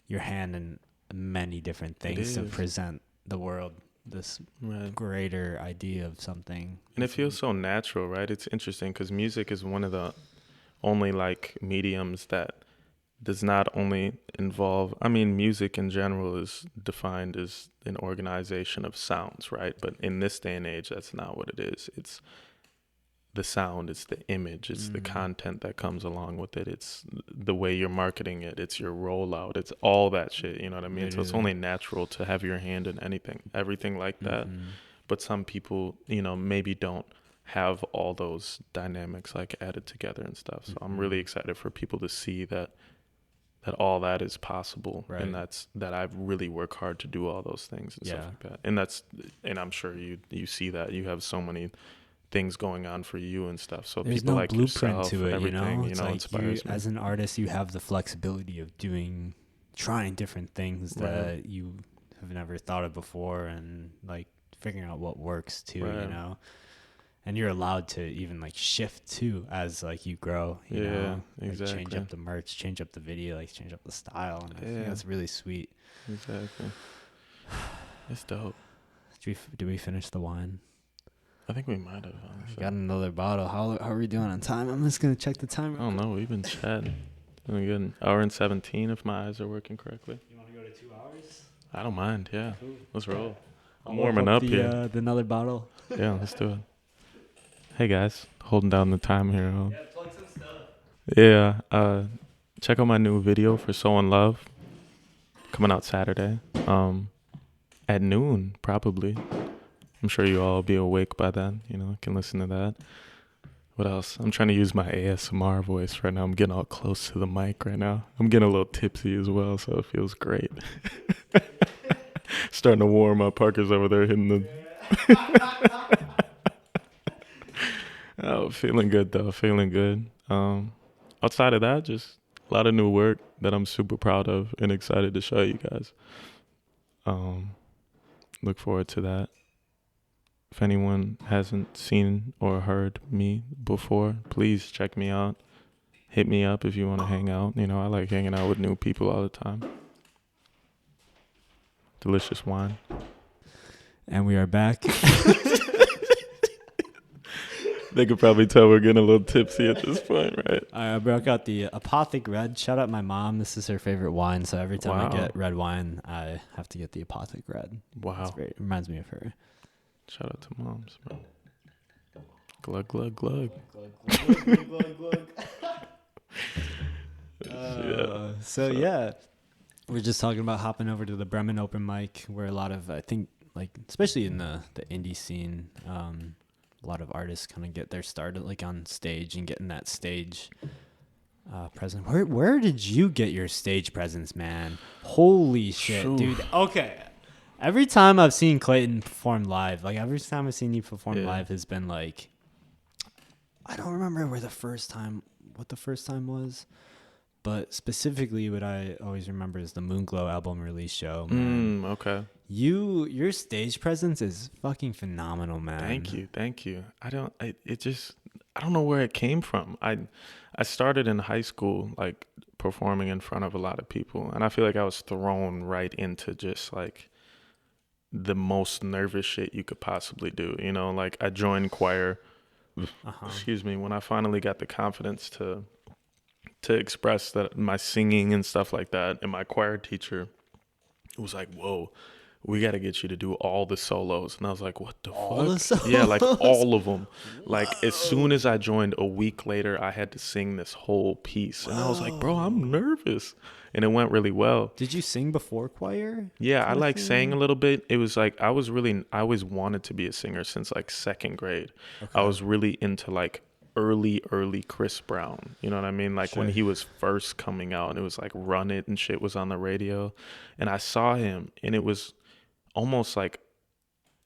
your hand in many different things to present the world this greater idea of something. And it feels so natural, right? It's interesting because music is one of the only like mediums that does not only involve, I mean, music in general is defined as an organization of sounds, right? But in this day and age, that's not what it is. It's the sound, it's the image, it's the content that comes along with it, it's the way you're marketing it, it's your rollout, it's all that shit, you know what I mean? So it's only natural to have your hand in everything like that. But some people, you know, maybe don't have all those dynamics like added together and stuff. So I'm really excited for people to see that all that is possible, and that I really work hard to do all those things and stuff like that. And I'm sure you see that you have so many things going on for you and stuff. So there's people no like blueprint yourself, to it, everything, it's like inspires me. As an artist, you have the flexibility of trying different things that you have never thought of before, and like figuring out what works too, you know. And you're allowed to even like shift too as like you grow, you know, exactly. Like change up the merch, change up the video, like change up the style. And I think that's really sweet. Exactly. It's dope. Did we finish the wine? I think we might have. I got another bottle. How are we doing on time? I'm just gonna check the time. I don't know. We've been chatting. Doing good. An hour and 17 if my eyes are working correctly. You want to go to 2 hours? I don't mind. Yeah. Cool. Let's roll. I'm warming up here. Another bottle. Yeah, let's do it. Hey guys, holding down the time here. Yeah, plug some stuff. Yeah. Check out my new video for So in Love. Coming out Saturday. At noon probably. I'm sure you all will be awake by then, you know, can listen to that. What else? I'm trying to use my ASMR voice right now. I'm getting all close to the mic right now. I'm getting a little tipsy as well, so it feels great. Starting to warm up. Parker's over there hitting the... Oh, feeling good, though. Feeling good. Outside of that, just a lot of new work that I'm super proud of and excited to show you guys. Look forward to that. If anyone hasn't seen or heard me before, please check me out. Hit me up if you want to hang out. You know, I like hanging out with new people all the time. Delicious wine. And we are back. They could probably tell we're getting a little tipsy at this point, right? I broke out the Apothic Red. Shout out my mom. This is her favorite wine, so every time I get red wine, I have to get the Apothic Red. Wow. It reminds me of her. Shout out to moms, man. Glug, glug, glug. Glug, glug, glug, glug, glug. So, we're just talking about hopping over to the Bremen open mic, where a lot of, I think, like, especially in the indie scene, a lot of artists kind of get their start like on stage and getting that stage presence. Where did you get your stage presence, man? Holy shit, dude. Okay. Every time I've seen Clayton perform live, like every time I've seen you perform live has been like, I don't remember what the first time was, but specifically what I always remember is the Moonglow album release show. Man. Okay. Your stage presence is fucking phenomenal, man. Thank you. I don't know where it came from. I started in high school like performing in front of a lot of people, and I feel like I was thrown right into just like the most nervous shit you could possibly do. You know, like I joined choir. Excuse me. When I finally got the confidence to express that my singing and stuff like that, and my choir teacher was like, "Whoa, we got to get you to do all the solos." And I was like, "What the fuck?" Yeah, like all of them. Like as soon as I joined, a week later, I had to sing this whole piece, and I was like, "Bro, I'm nervous." And it went really well. Did you sing before choir? Yeah, I like sang a little bit. It was like I always wanted to be a singer since like second grade. Okay. I was really into like early Chris Brown. You know what I mean? Like when he was first coming out, and it was like Run It and shit was on the radio. And I saw him, and it was almost like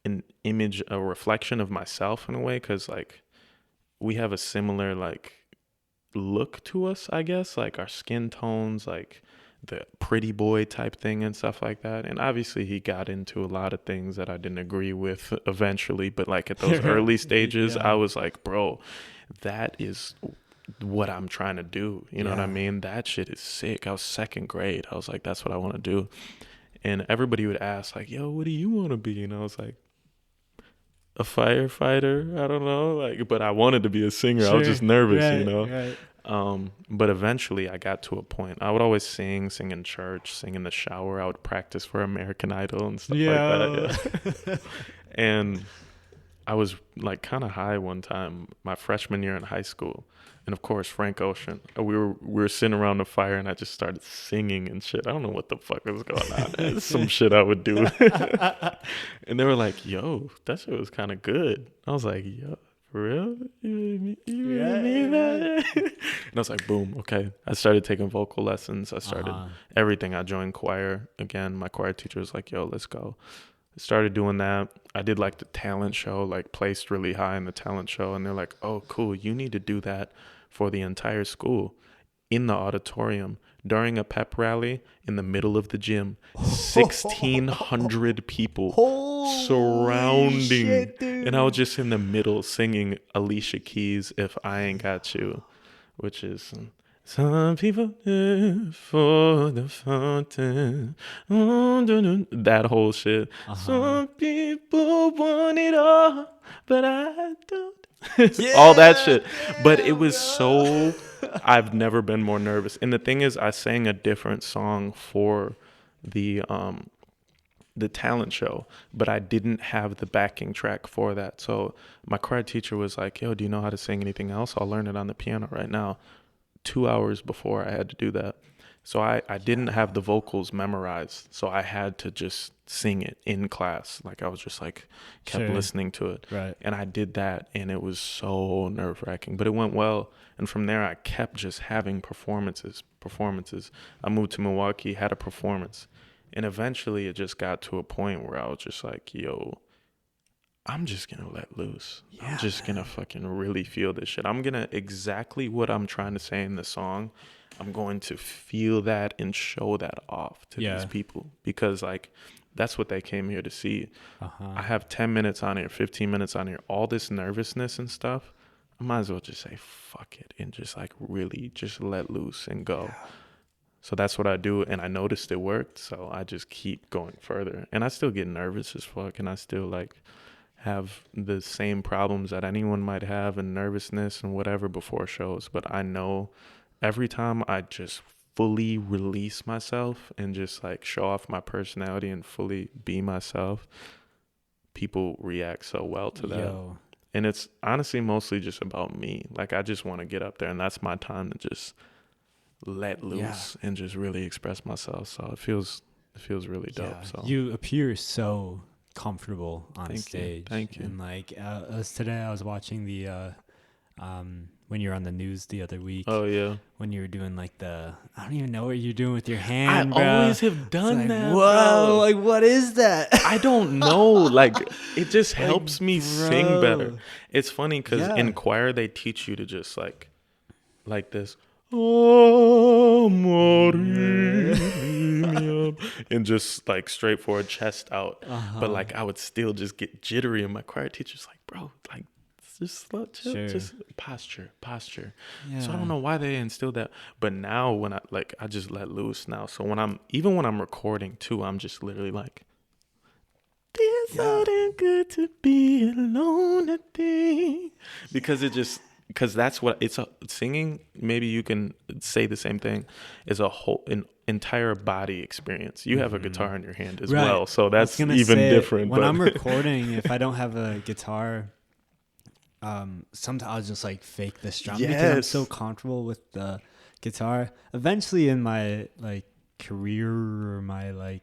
an image, a reflection of myself in a way, because like we have a similar like look to us, I guess, like our skin tones, like the pretty boy type thing and stuff like that. And obviously he got into a lot of things that I didn't agree with eventually, but like at those early stages, I was like, bro, that is what I'm trying to do. You know what I mean? That shit is sick. I was second grade. I was like, that's what I want to do. And everybody would ask like, yo, what do you want to be? And I was like, a firefighter. I don't know. Like, but I wanted to be a singer. I was just nervous, you know? Right. But eventually I got to a point. I would always sing in church, sing in the shower. I would practice for American Idol and stuff like that. Yeah. And I was like kind of high one time, my freshman year in high school. And of course, Frank Ocean. We were sitting around the fire, and I just started singing and shit. I don't know what the fuck was going on. It's some shit I would do. And they were like, "Yo, that shit was kind of good." I was like, "Yo, for real? You mean that?" And I was like, "Boom, okay." I started taking vocal lessons. I started everything. I joined choir again. My choir teacher was like, "Yo, let's go." I started doing that. I did like the talent show, like placed really high in the talent show. And they're like, "Oh, cool. You need to do that for the entire school in the auditorium during a pep rally in the middle of the gym. 1,600 people surrounding." Shit, and I was just in the middle singing Alicia Keys' "If I Ain't Got You," which is... Some people live for the fountain. That whole shit. Some people want it all, but I don't. All that shit. But it was so... I've never been more nervous. And the thing is, I sang a different song for the talent show, but I didn't have the backing track for that. So my choir teacher was like, "Yo, do you know how to sing anything else? I'll learn it on the piano right now." 2 hours before I had to do that. So I didn't have the vocals memorized. So I had to just sing it in class. Like I was just like, kept listening to it. Right. And I did that, and it was so nerve wracking, but it went well. And from there, I kept just having performances. I moved to Milwaukee, had a performance. And eventually it just got to a point where I was just like, yo, I'm just going to let loose. Yeah, I'm just going to fucking really feel this shit. I'm going to exactly what I'm trying to say in the song. I'm going to feel that and show that off to these people, because like that's what they came here to see. I have 10 minutes on here, 15 minutes on here, all this nervousness and stuff. I might as well just say fuck it and just like really just let loose and go. Yeah. So that's what I do, and I noticed it worked, so I just keep going further. And I still get nervous as fuck, and I still like have the same problems that anyone might have, and nervousness and whatever before shows. But I know every time I just fully release myself and just like show off my personality and fully be myself, people react so well to that. And it's honestly mostly just about me. Like I just want to get up there, and that's my time to just let loose and just really express myself. So it feels really dope. So you appear so comfortable on stage. Thank you. And like today I was watching the when you were on the news the other week. Oh yeah. When you were doing like I don't even know what you're doing with your hand. I always have done like, that. Whoa, bro. like what is that? I don't know. Like it just helps me sing better. It's funny because in choir they teach you to just like this. Oh, me up, and just like straightforward chest out. But like I would still just get jittery, and my choir teacher's like, bro, like just slow, chill, just posture. Yeah. So I don't know why they instilled that, but now when I just let loose now. So when I'm recording too, I'm just literally like, it's so damn good to be alone today, because that's what it's singing. Maybe you can say the same thing. Is an entire body experience. You have a guitar in your hand as well, so that's even different. When I'm recording, if I don't have a guitar, sometimes I'll just like fake the strum because I'm so comfortable with the guitar. Eventually, in my like career or my like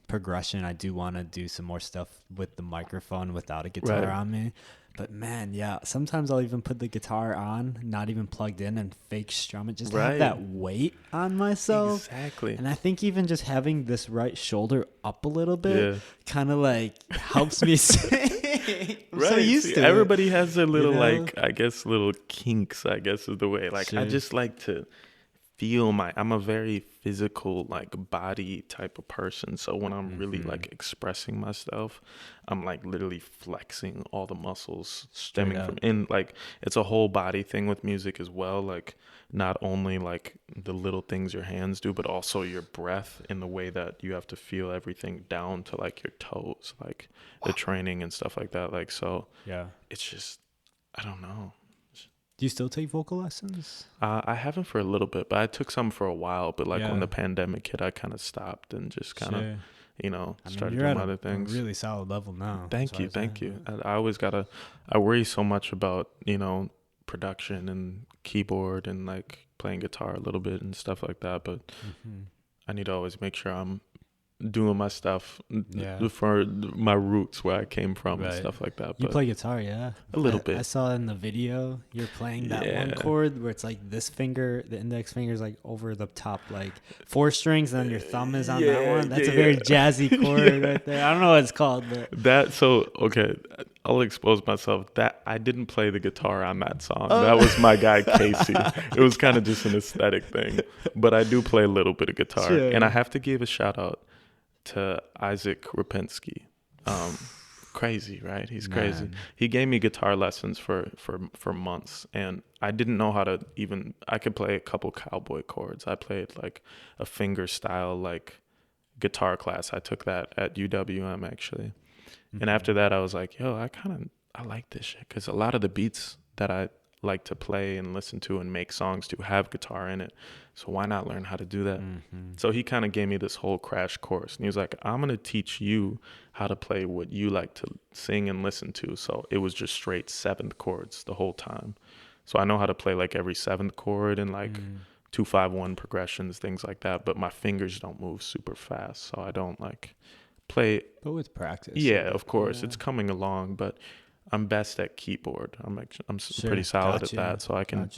progression, I do want to do some more stuff with the microphone without a guitar on me. But man, sometimes I'll even put the guitar on, not even plugged in, and fake strum it just to have that weight on myself. Exactly. And I think even just having this right shoulder up a little bit kind of like helps me sing. I'm so used to it. Everybody has their little like, I guess, little kinks, I guess is the way. Like I just like to feel I'm a very physical, like body type of person. So when I'm really like expressing myself, I'm like literally flexing all the muscles stemming from, and like it's a whole body thing with music as well. Like not only like the little things your hands do, but also your breath in the way that you have to feel everything down to like your toes, like the training and stuff like that. Like, so it's just, I don't know. Do you still take vocal lessons? I haven't for a little bit, but I took some for a while. But like when the pandemic hit, I kind of stopped and just kind of, started doing other things. A really solid level now. Thank you. I always I worry so much about, production and keyboard and like playing guitar a little bit and stuff like that. But I need to always make sure I'm doing my stuff for my roots, where I came from and stuff like that. But you play guitar, a little bit. I saw in the video you're playing that one chord where it's like this finger, the index finger is like over the top, like 4 strings, and then your thumb is on that one. That's a very jazzy chord right there. I don't know what it's called, but okay, I'll expose myself. That I didn't play the guitar on that song. That was my guy Casey. It was kind of just an aesthetic thing, but I do play a little bit of guitar, and I have to give a shout out to Isaac Rapinski. Crazy, right? He's crazy. He gave me guitar lessons for months, and I didn't know how to even, I could play a couple cowboy chords. I played like a finger style like guitar class. I took that at UWM actually. And after that I was like, yo, I like this shit, because a lot of the beats that I like to play and listen to and make songs to have guitar in it. So why not learn how to do that? So he kind of gave me this whole crash course, and he was like, I'm going to teach you how to play what you like to sing and listen to. So it was just straight 7th chords the whole time. So I know how to play like every 7th chord and like 2-5-1 progressions, things like that. But my fingers don't move super fast, so I don't like play. But with practice. Yeah, of course. It's coming along, but I'm best at keyboard. I'm pretty solid at that, so I can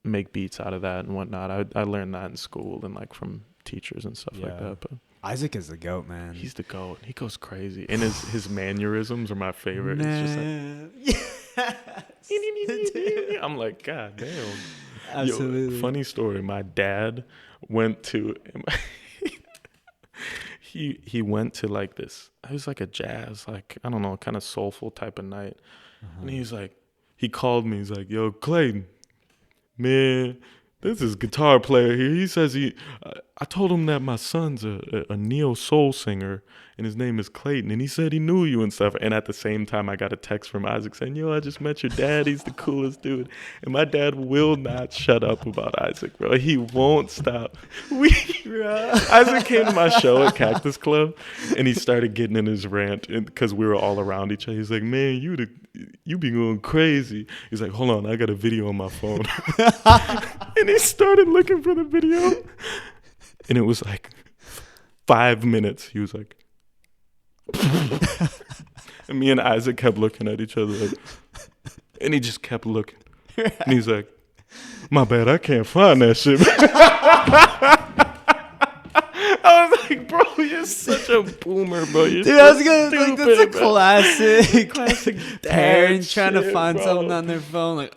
make beats out of that and whatnot. I learned that in school and like from teachers and stuff like that. But Isaac is the GOAT, man. He's the GOAT. He goes crazy, and his mannerisms are my favorite. It's just like, I'm like, God damn. Absolutely. Yo, funny story. My dad went to. He went to like this, it was like a jazz, like, I don't know, kind of soulful type of night. And he's like, he called me, he's like, yo, Clayton, man, this is guitar player here. He says I told him that my son's a neo soul singer, and his name is Clayton, and he said he knew you and stuff. And at the same time, I got a text from Isaac saying, yo, I just met your dad. He's the coolest dude. And my dad will not shut up about Isaac, bro. He won't stop. Isaac came to my show at Cactus Club, and he started getting in his rant because we were all around each other. He's like, man, you be going crazy. He's like, hold on, I got a video on my phone. And he started looking for the video. And it was like 5 minutes. He was like, and me and Isaac kept looking at each other, like, and he just kept looking. And he's like, my bad, I can't find that shit. I was like, bro, you're such a boomer, bro. You're Dude, I was gonna like, that's a classic classic parent trying to shit, find bro. something on their phone, like,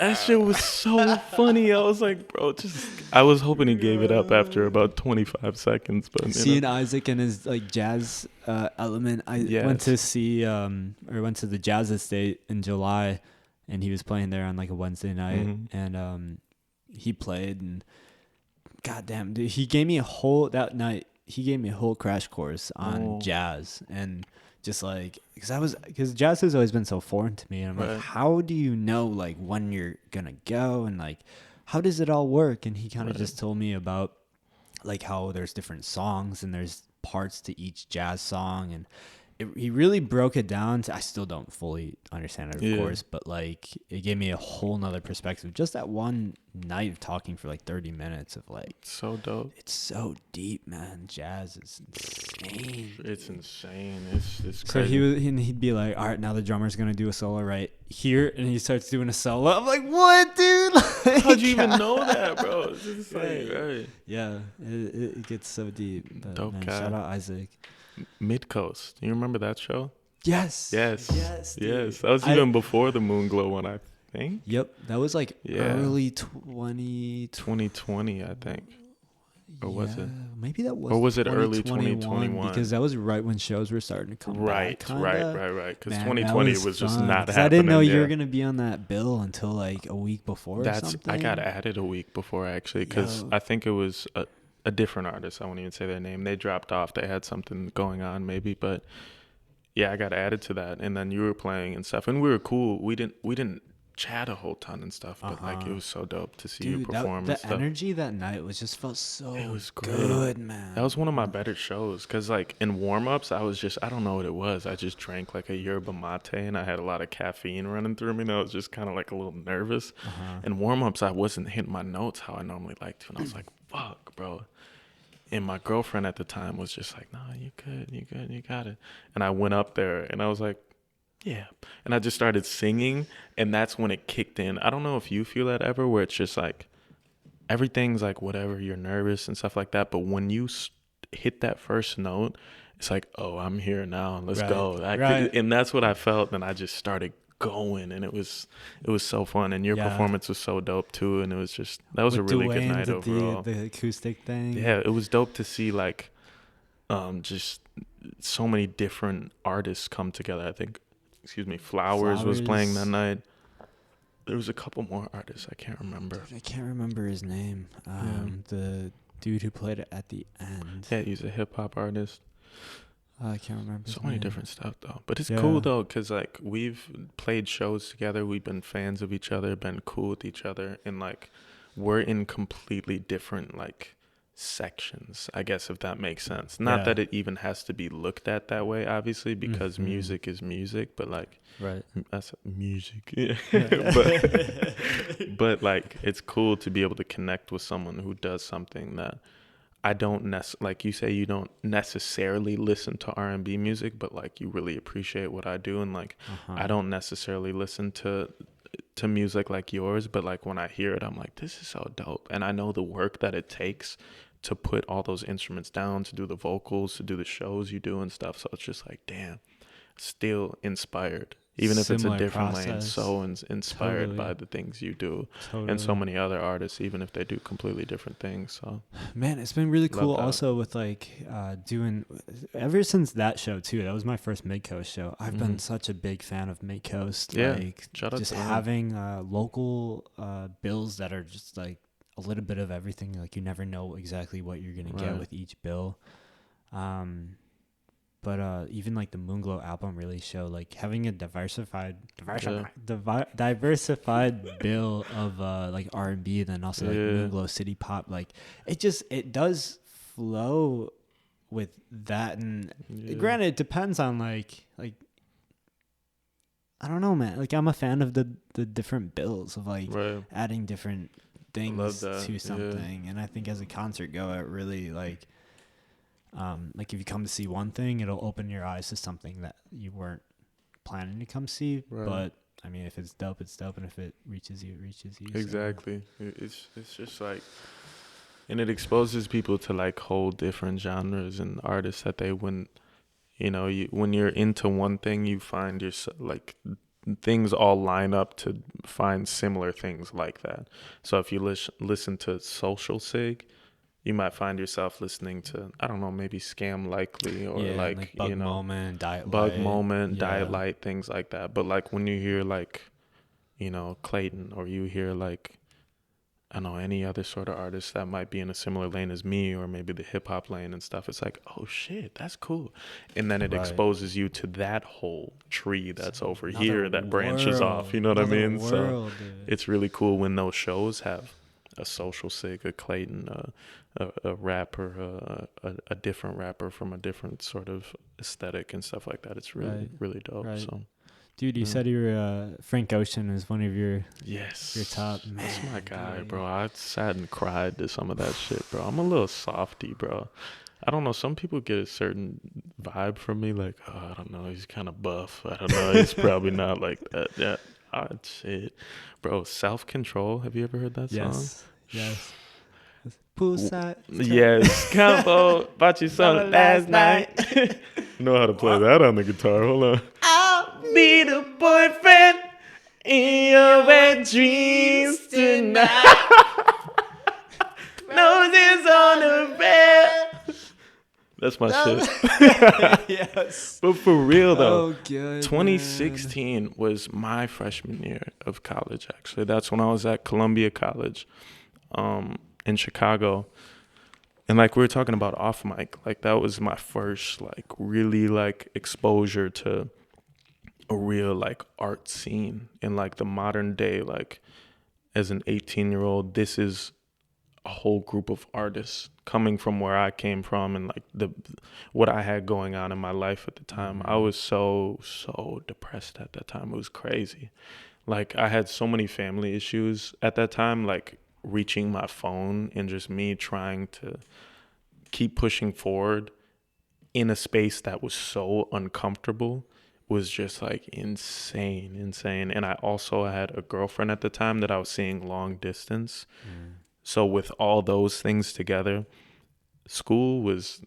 That shit was so funny. I was like, bro, I was hoping he gave it up after about 25 seconds. But seeing Isaac and his like jazz element, I went to see went to the Jazz Estate in July, and he was playing there on like a Wednesday night, and he played, and goddamn, dude, he gave me a whole crash course on jazz, and just like because jazz has always been so foreign to me, and I'm like, how do you know like when you're gonna go, and like how does it all work? And he kind of just told me about like how there's different songs and there's parts to each jazz song, and he really broke it down to, I still don't fully understand it, of course, but like it gave me a whole nother perspective. Just that one night of talking for like 30 minutes of like, so dope. It's so deep, man. Jazz is insane. It's insane. It's crazy. So he'd be like, all right, now the drummer's gonna do a solo right here, and he starts doing a solo. I'm like, what, dude? Like, how'd you even know that, bro? It's just like, yeah, it gets so deep. But, dope, man, cat. shout out Isaac. Mid-Coast. You remember that show? Yes. Yes. Dude. That was even before the Moonglow one, I think. Yep. That was like early 2020, I think. Or was it? Maybe that was. Or was it early 2021? Because that was right when shows were starting to come back. Right. Because 2020 was just not happening. I didn't know you were gonna be on that bill until like a week before. Or something. I got added a week before actually, because I think it was a different artist. I won't even say their name. They dropped off. They had something going on maybe, but yeah, I got added to that. And then you were playing and stuff, and we were cool. We didn't chat a whole ton and stuff, but like it was so dope to see you perform. The energy that night felt so it was good, man. That was one of my better shows, because like in warm-ups I don't know what it was. I just drank like a yerba mate, and I had a lot of caffeine running through me, and I was just kind of like a little nervous. In warm-ups I wasn't hitting my notes how I normally like to, and I was like, fuck, bro. And my girlfriend at the time was just like, no, you got it. And I went up there and I was like, yeah. And I just started singing, and that's when it kicked in. I don't know if you feel that ever, where it's just like everything's like whatever, you're nervous and stuff like that, but when you hit that first note, it's like, oh, I'm here now, let's go. And that's what I felt, and I just started going, and it was so fun, and your performance was so dope too, and it was just, that was with a really Dwayne, good night overall. The acoustic thing. Yeah, it was dope to see like just so many different artists come together. I think Flowers was playing that night. There was a couple more artists I can't remember. Dude, I can't remember his name. The dude who played it at the end. Yeah, he's a hip hop artist. I can't remember. So many different stuff though, but it's cool though, because like we've played shows together, we've been fans of each other, been cool with each other, and like we're in completely different like sections, I guess, if that makes sense. Not that it even has to be looked at that way, obviously, because music is music, but like that's music. but like it's cool to be able to connect with someone who does something that I don't like you say, you don't necessarily listen to R&B music, but like you really appreciate what I do, and like I don't necessarily listen to music like yours, but like when I hear it, I'm like, this is so dope, and I know the work that it takes to put all those instruments down, to do the vocals, to do the shows you do and stuff. So it's just like, damn, still inspired, even if it's a different lane, so inspired by the things you do, and so many other artists, even if they do completely different things. So man, it's been really cool also with like doing, ever since that show too, that was my first Mid-Coast show. I've been such a big fan of Mid-Coast, like just having local bills that are just like a little bit of everything. Like you never know exactly what you're gonna get with each bill. But even like the Moonglow album really showed like having a diversified bill of like R&B, then also like Moonglow city pop. Like it does flow with that, and granted it depends on like I don't know, man. Like I'm a fan of the different bills of like adding different things to something, and I think as a concert goer, it really like if you come to see one thing, it'll open your eyes to something that you weren't planning to come see. But I mean, if it's dope, it's dope, and if it reaches you, it reaches you. Exactly. So. It's just like, and it exposes people to like whole different genres and artists that they wouldn't, when you're into one thing, you find yourself like things all line up to find similar things like that. So if you listen to Social Sig, you might find yourself listening to, I don't know, maybe Scam Likely or like Bug Moment, Diet Light, things like that. But like when you hear like, Clayton, or you hear like, I don't know, any other sort of artist that might be in a similar lane as me, or maybe the hip hop lane and stuff, it's like, oh shit, that's cool. And then it exposes you to that whole tree that's over here that branches off. You know what I mean? So it's really cool when those shows have a Social Sig, a Clayton, a rapper, a different rapper from a different sort of aesthetic and stuff like that. It's really, really dope. Right. So. Dude, you said you were Frank Ocean is one of your your top. Man, that's my guy, bro. I sat and cried to some of that shit, bro. I'm a little softy, bro. I don't know. Some people get a certain vibe from me, like, oh, I don't know, he's kind of buff. I don't know, he's probably not like that. Yeah, shit, bro. Self Control. Have you ever heard that song? Yes. Poolside. Yes, combo. Bought you some last night. Know how to play that on the guitar. Hold on. I'll be the boyfriend in your wet dreams tonight. Noses on the bed. That's my shit. Yes. But for real though, 2016 was my freshman year of college. Actually, that's when I was at Columbia College, in Chicago. And like we were talking about off mic, like that was my first like really like exposure to a real like art scene in like the modern day. Like as an 18-year-old, this is a whole group of artists coming from where I came from and like what I had going on in my life at the time. I was so depressed at that time. It was crazy. Like I had so many family issues at that time, like reaching my phone and just me trying to keep pushing forward in a space that was so uncomfortable was just like insane. And I also had a girlfriend at the time that I was seeing long distance. So with all those things together, school was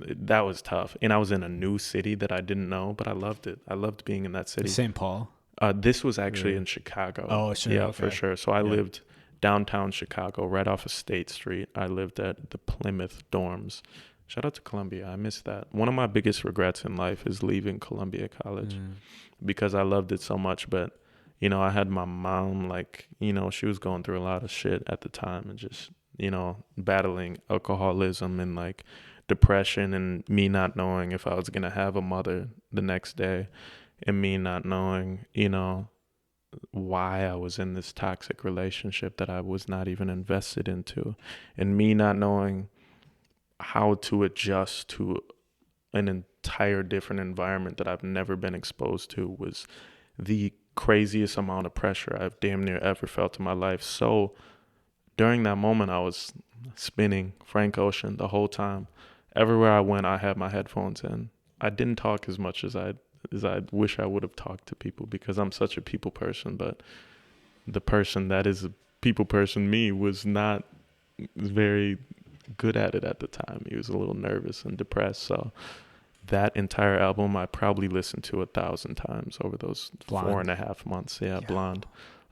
tough. And I was in a new city that I didn't know, but I loved it. I loved being in that city. St. Paul? This was actually in Chicago. Oh, sure. Yeah, for sure. So I lived downtown Chicago, right off of State Street. I lived at the Plymouth dorms. Shout out to Columbia. I miss that. One of my biggest regrets in life is leaving Columbia College because I loved it so much. But, I had my mom, like, she was going through a lot of shit at the time and just, battling alcoholism and like depression, and me not knowing if I was going to have a mother the next day, and me not knowing, why I was in this toxic relationship that I was not even invested into, and me not knowing how to adjust to an entire different environment that I've never been exposed to was the craziest amount of pressure I've damn near ever felt in my life. So during that moment, I was spinning Frank Ocean the whole time. Everywhere I went, I had my headphones in. I didn't talk as much as I wish I would have talked to people because I'm such a people person, but the person that is a people person, me, was not very good at it at the time. He was a little nervous and depressed. So that entire album I probably listened to 1,000 times over those 4.5 months. Yeah, Blonde.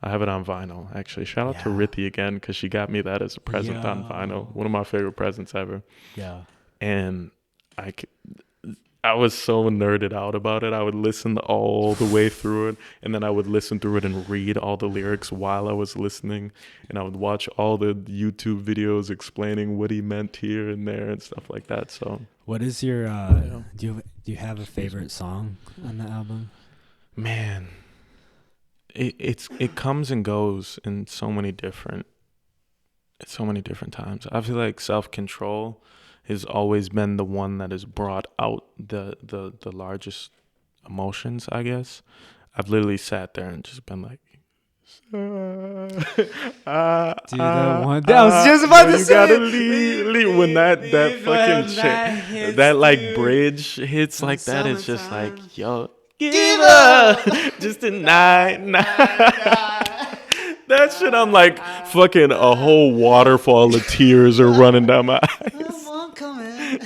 I have it on vinyl, actually. Shout out to Rithi again, because she got me that as a present on vinyl. One of my favorite presents ever. Yeah. And I was so nerded out about it. I would listen all the way through it, and then I would listen through it and read all the lyrics while I was listening, and I would watch all the YouTube videos explaining what he meant here and there and stuff like that. So, what is your do you have a favorite song on the album? Man, it comes and goes in so many different times. I feel like Self-Control has always been the one that has brought out the largest emotions, I guess. I've literally sat there and just been like, dude, that one. I was just about to say. You gotta leave when that fucking shit, that like bridge hits like that. It's just like, yo, give up, just a night. That shit, I'm like fucking a whole waterfall of tears are running down my eyes. Come on,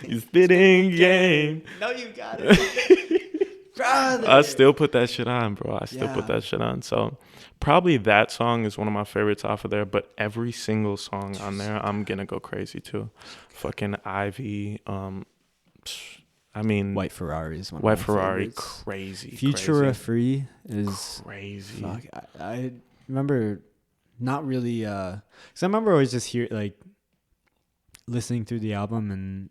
You spitting game. No, you got it. Brother. I still put that shit on, bro. I still put that shit on. So probably that song is one of my favorites off of there. But every single song on there, I'm gonna go crazy too. Fucking Ivy. I mean, White Ferrari is one White of my Ferrari, favorites. crazy. Futura Free is crazy. Fuck, I remember not really, because I remember always just listening through the album and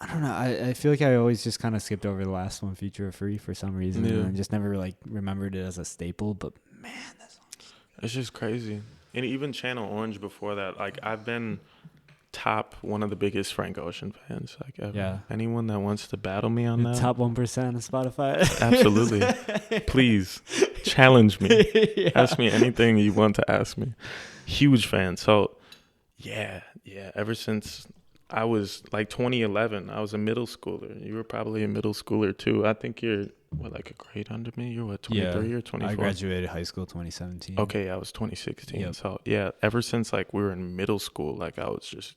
I don't know. I feel like I always just kind of skipped over the last one, Futura Free, for some reason, and I just never remembered it as a staple. But man, that song, it's just crazy. And even Channel Orange before that, like I've been top one of the biggest Frank Ocean fans like ever. Yeah. Anyone that wants to battle me on that, top 1% of Spotify. Absolutely. Please challenge me. Ask me anything you want to ask me. Huge fan. So yeah. Ever since I was like 2011, I was a middle schooler. You were probably a middle schooler too. I think you're like a grade under me. You're what, 23 or 24? I graduated high school 2017. Okay, I was 2016. Yep. So yeah, ever since like we were in middle school, like I was just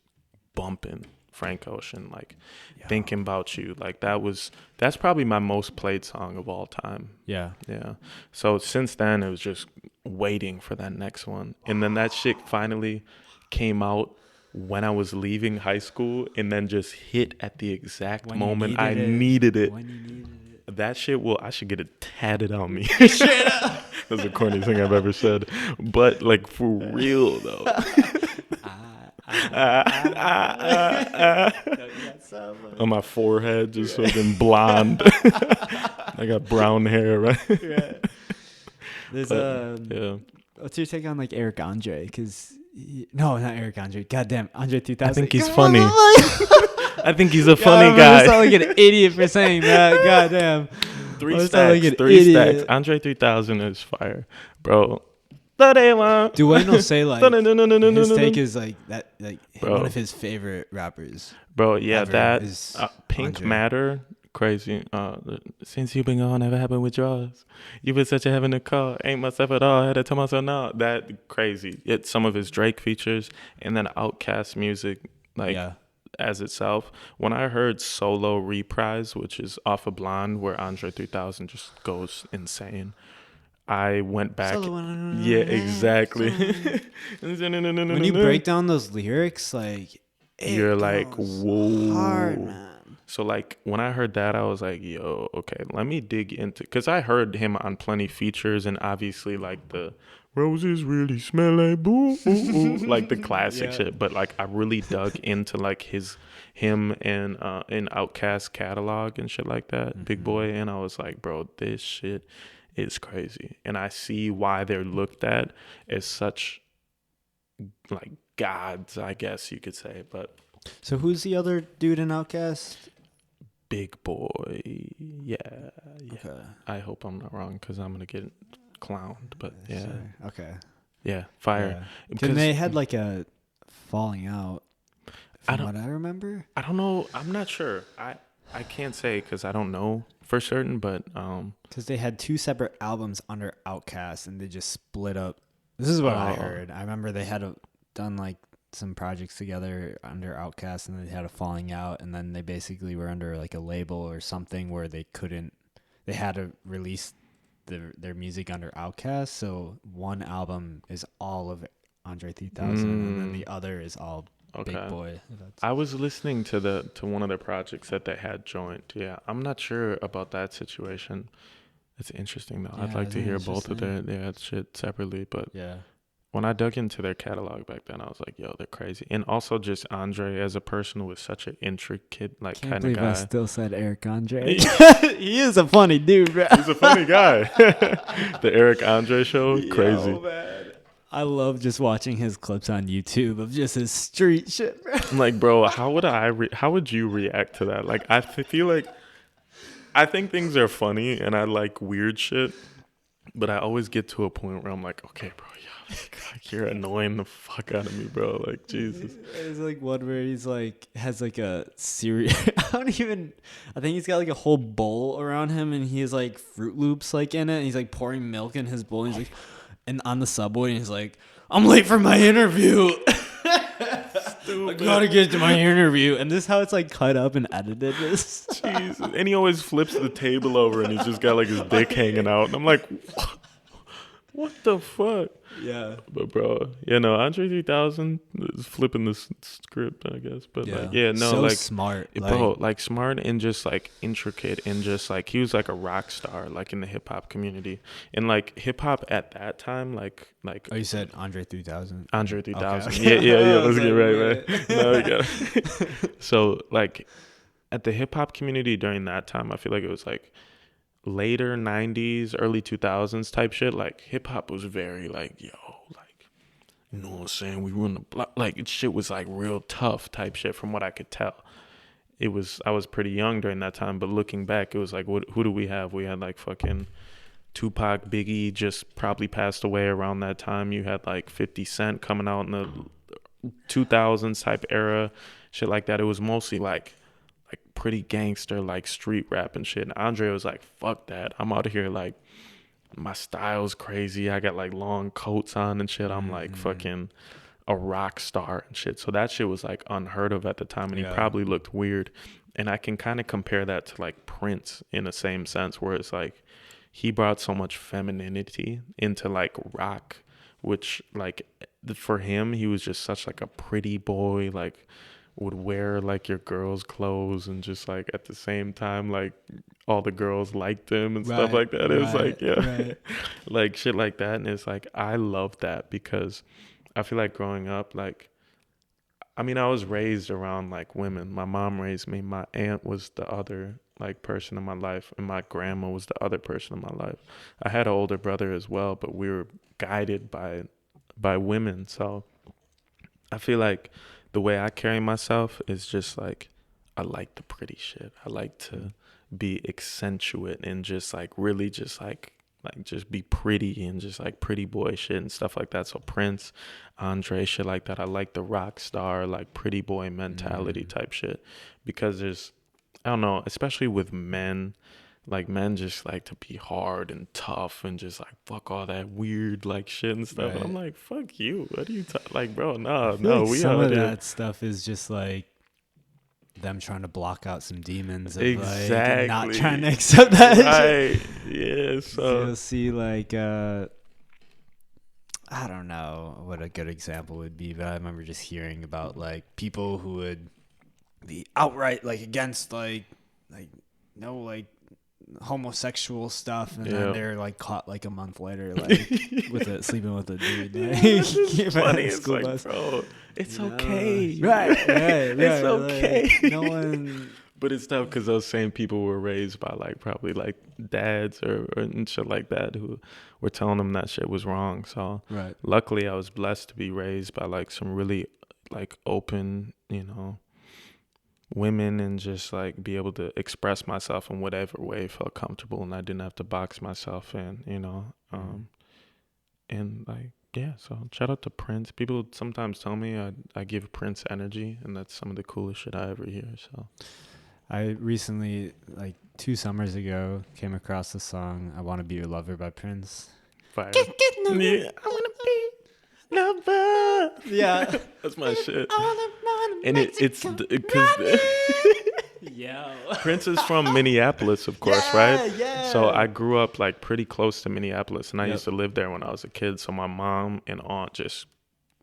bumping Frank Ocean, like thinking about you. Like that's probably my most played song of all time. Yeah. So since then it was just waiting for that next one. And then that shit finally came out when I was leaving high school and then just hit at the exact moment I needed it. When you needed it. That shit I should get it tatted on me. That's the corniest thing I've ever said. But like for real though. On my forehead, just fucking blonde. I got brown hair, right? Yeah. There's what's your take on like Eric Andre? Because no, not Eric Andre. Goddamn, Andre 3000. I think he's funny. I think he's a funny guy. I sound like an idiot for saying that. Goddamn. Three stacks. Andre 3000 is fire, bro. Dueno say like his take is like that, like bro, one of his favorite rappers. Bro, yeah, that is Pink Andre. Matter, crazy. Since you've been gone, never happened with yours. You been such a heaven to call. Ain't myself at all. I had to tell myself no. That crazy. It's some of his Drake features and then Outkast music, like as itself. When I heard Solo Reprise, which is off of Blonde, where Andre 3000 just goes insane. I went back. Yeah, exactly. When you break down those lyrics, like you're like, whoa. Hard, man. So like when I heard that, I was like, yo, okay, let me dig into, because I heard him on plenty features and obviously like the roses really smell like boo, ooh, ooh, like the classic shit. But like I really dug into like him and Outkast catalog and shit like that, Big Boy, and I was like, bro, this shit is crazy. And I see why they're looked at as such like gods, I guess you could say. But so who's the other dude in Outkast? Big Boy. Yeah. Okay. I hope I'm not wrong because I'm gonna get clowned, but yeah. Sorry. Okay. Yeah, fire. Because they had like a falling out from what I remember. I don't know. I'm not sure. I can't say because I don't know for certain, but because they had two separate albums under Outkast and they just split up. This is what I heard. I remember they had done like some projects together under Outkast and they had a falling out, and then they basically were under like a label or something where they had to release their music under Outkast. So one album is all of Andre 3000 and then the other is all Big Boy. I was listening to one of the projects that they had joined. Yeah, I'm not sure about that situation. It's interesting though. I'd like to hear both of their shit separately, but when I dug into their catalog back then, I was like, yo, they're crazy. And also just Andre as a person was such an intricate like kind of guy. I still said Eric Andre. He is a funny dude, bro. He's a funny guy. The Eric Andre show, crazy. Yo, man. I love just watching his clips on YouTube of just his street shit, bro. I'm like, bro, how would you react to that? Like, I feel like I think things are funny and I like weird shit, but I always get to a point where I'm like, okay, bro, like, you're annoying the fuck out of me, bro. Like, Jesus. There's like one where he's like has like a series. I think he's got like a whole bowl around him and he has like Fruit Loops like in it. And he's like pouring milk in his bowl. And he's like, and on the subway, and he's like, I'm late for my interview. stupid. I gotta get to my interview. And this is how it's like cut up and edited. Jeez. And he always flips the table over and he's just got like his dick hanging out. And I'm like, what the fuck? Yeah. But bro, Andre 3000 is flipping the script, I guess. But so like smart, bro, like smart and just like intricate and just like he was like a rock star, like in the hip hop community and like hip hop at that time, like. Oh, you said Andre 3000. Andre 3000. Okay. Yeah. Let's get right. No, we got it. So like at the hip hop community during that time, I feel like it was like later 90s, early 2000s type shit. Like hip hop was very like, yo, like, you know what I'm saying? We run the block. Like shit was like real tough type shit from what I could tell. I was pretty young during that time, but looking back, it was like, who do we have? We had like fucking Tupac, Biggie just probably passed away around that time. You had like 50 Cent coming out in the 2000s type era, shit like that. It was mostly like pretty gangster, like street rap and shit. And Andre was like, fuck that. I'm out of here. Like, my style's crazy. I got like long coats on and shit. I'm like fucking a rock star and shit. So that shit was like unheard of at the time. And he probably looked weird. And I can kind of compare that to like Prince in the same sense, where it's like he brought so much femininity into like rock, which like for him, he was just such like a pretty boy, like would wear like your girl's clothes and just like at the same time like all the girls liked him and stuff like that. It was like like shit like that. And it's like I love that because I feel like growing up, like I mean, I was raised around like women. My mom raised me. My aunt was the other like person in my life, and my grandma was the other person in my life. I had an older brother as well, but we were guided by women. So I feel like the way I carry myself is just like I like the pretty shit. I like to be accentuate and just like really just like just be pretty and just like pretty boy shit and stuff like that. So Prince, Andre, shit like that. I like the rock star, like pretty boy mentality type shit because I don't know, especially with men, like men just like to be hard and tough and just like fuck all that weird like shit and stuff. And I'm like, fuck you. What are you like, bro? No, like we some out of here. That stuff is just like them trying to block out some demons of exactly. like not trying to accept that right. Yeah. So you'll see like I don't know what a good example would be, but I remember just hearing about like people who would be outright like against like no like homosexual stuff, and then they're like caught like a month later like with sleeping with a dude. Like, it's funny. It's like, bus. Bro, it's okay. Right. It's okay. Like, no one. But it's tough because those same people were raised by like probably like dads or and shit like that who were telling them that shit was wrong. So luckily I was blessed to be raised by like some really like open, women and just like be able to express myself in whatever way felt comfortable, and I didn't have to box myself in, and like so shout out to Prince. People sometimes tell me I give Prince energy, and that's some of the coolest shit I ever hear. So I recently, like 2 summers ago, came across the song "I Want to Be Your Lover" by Prince. Fire. Yeah, I wanna be lover. Yeah, that's my shit. And it's because Prince is from Minneapolis, of course, right? Yeah. So I grew up like pretty close to Minneapolis, and I used to live there when I was a kid. So my mom and aunt just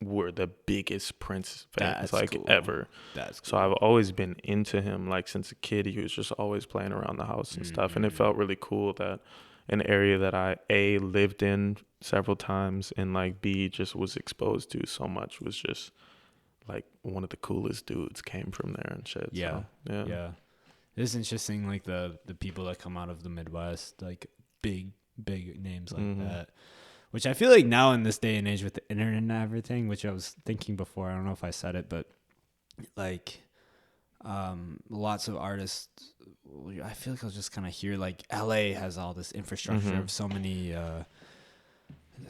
were the biggest Prince fans ever. That's cool. So I've always been into him like since a kid. He was just always playing around the house and stuff, and it felt really cool that an area that I lived in several times and like B just was exposed to so much was just like one of the coolest dudes came from there and shit. Yeah. It's interesting, like the people that come out of the Midwest, like big names like that, which I feel like now in this day and age with the internet and everything, which I was thinking before, I don't know if I said it, but like lots of artists, I feel like I'll just kind of hear like LA has all this infrastructure of so many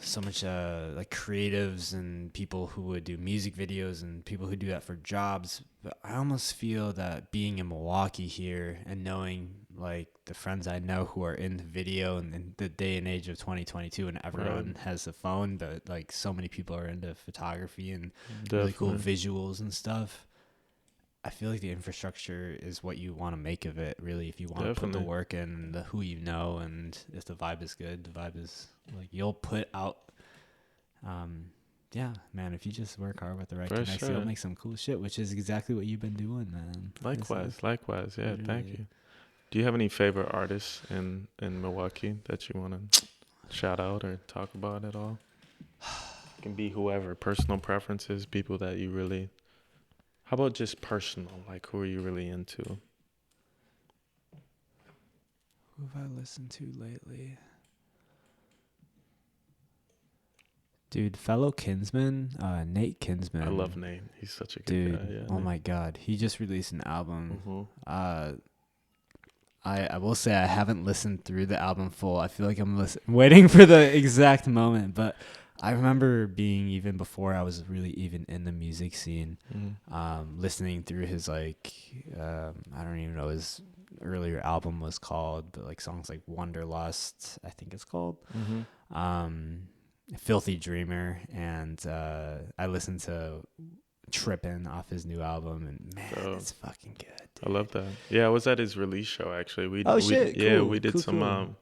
so much like creatives and people who would do music videos and people who do that for jobs. But I almost feel that being in Milwaukee here and knowing like the friends I know who are in video and in the day and age of 2022, and everyone has a phone, but like so many people are into photography and really cool visuals and stuff. I feel like the infrastructure is what you want to make of it, really. If you want to put the work in, the who you know, and if the vibe is good, the vibe is like you'll put out. Yeah, man. If you just work hard with the right connects, you'll make some cool shit, which is exactly what you've been doing, man. Likewise. Yeah, thank you. Do you have any favorite artists in Milwaukee that you want to shout out or talk about at all? It can be whoever, personal preferences, people that you really. How about just personal? Like, who are you really into? Who have I listened to lately? Dude, fellow Kinsman, Nate Kinsman. I love Nate. He's such a good guy. Yeah, oh Nate. My God. He just released an album. I will say I haven't listened through the album full. I feel like I'm waiting for the exact moment, but I remember being, even before I was really even in the music scene, listening through his like I don't even know his earlier album was called, but like songs like Wanderlust, I think it's called, Filthy Dreamer, and I listened to Trippin' off his new album, and man, it's fucking good, dude. I love that. Yeah, I was at his release show actually. We cool. We did some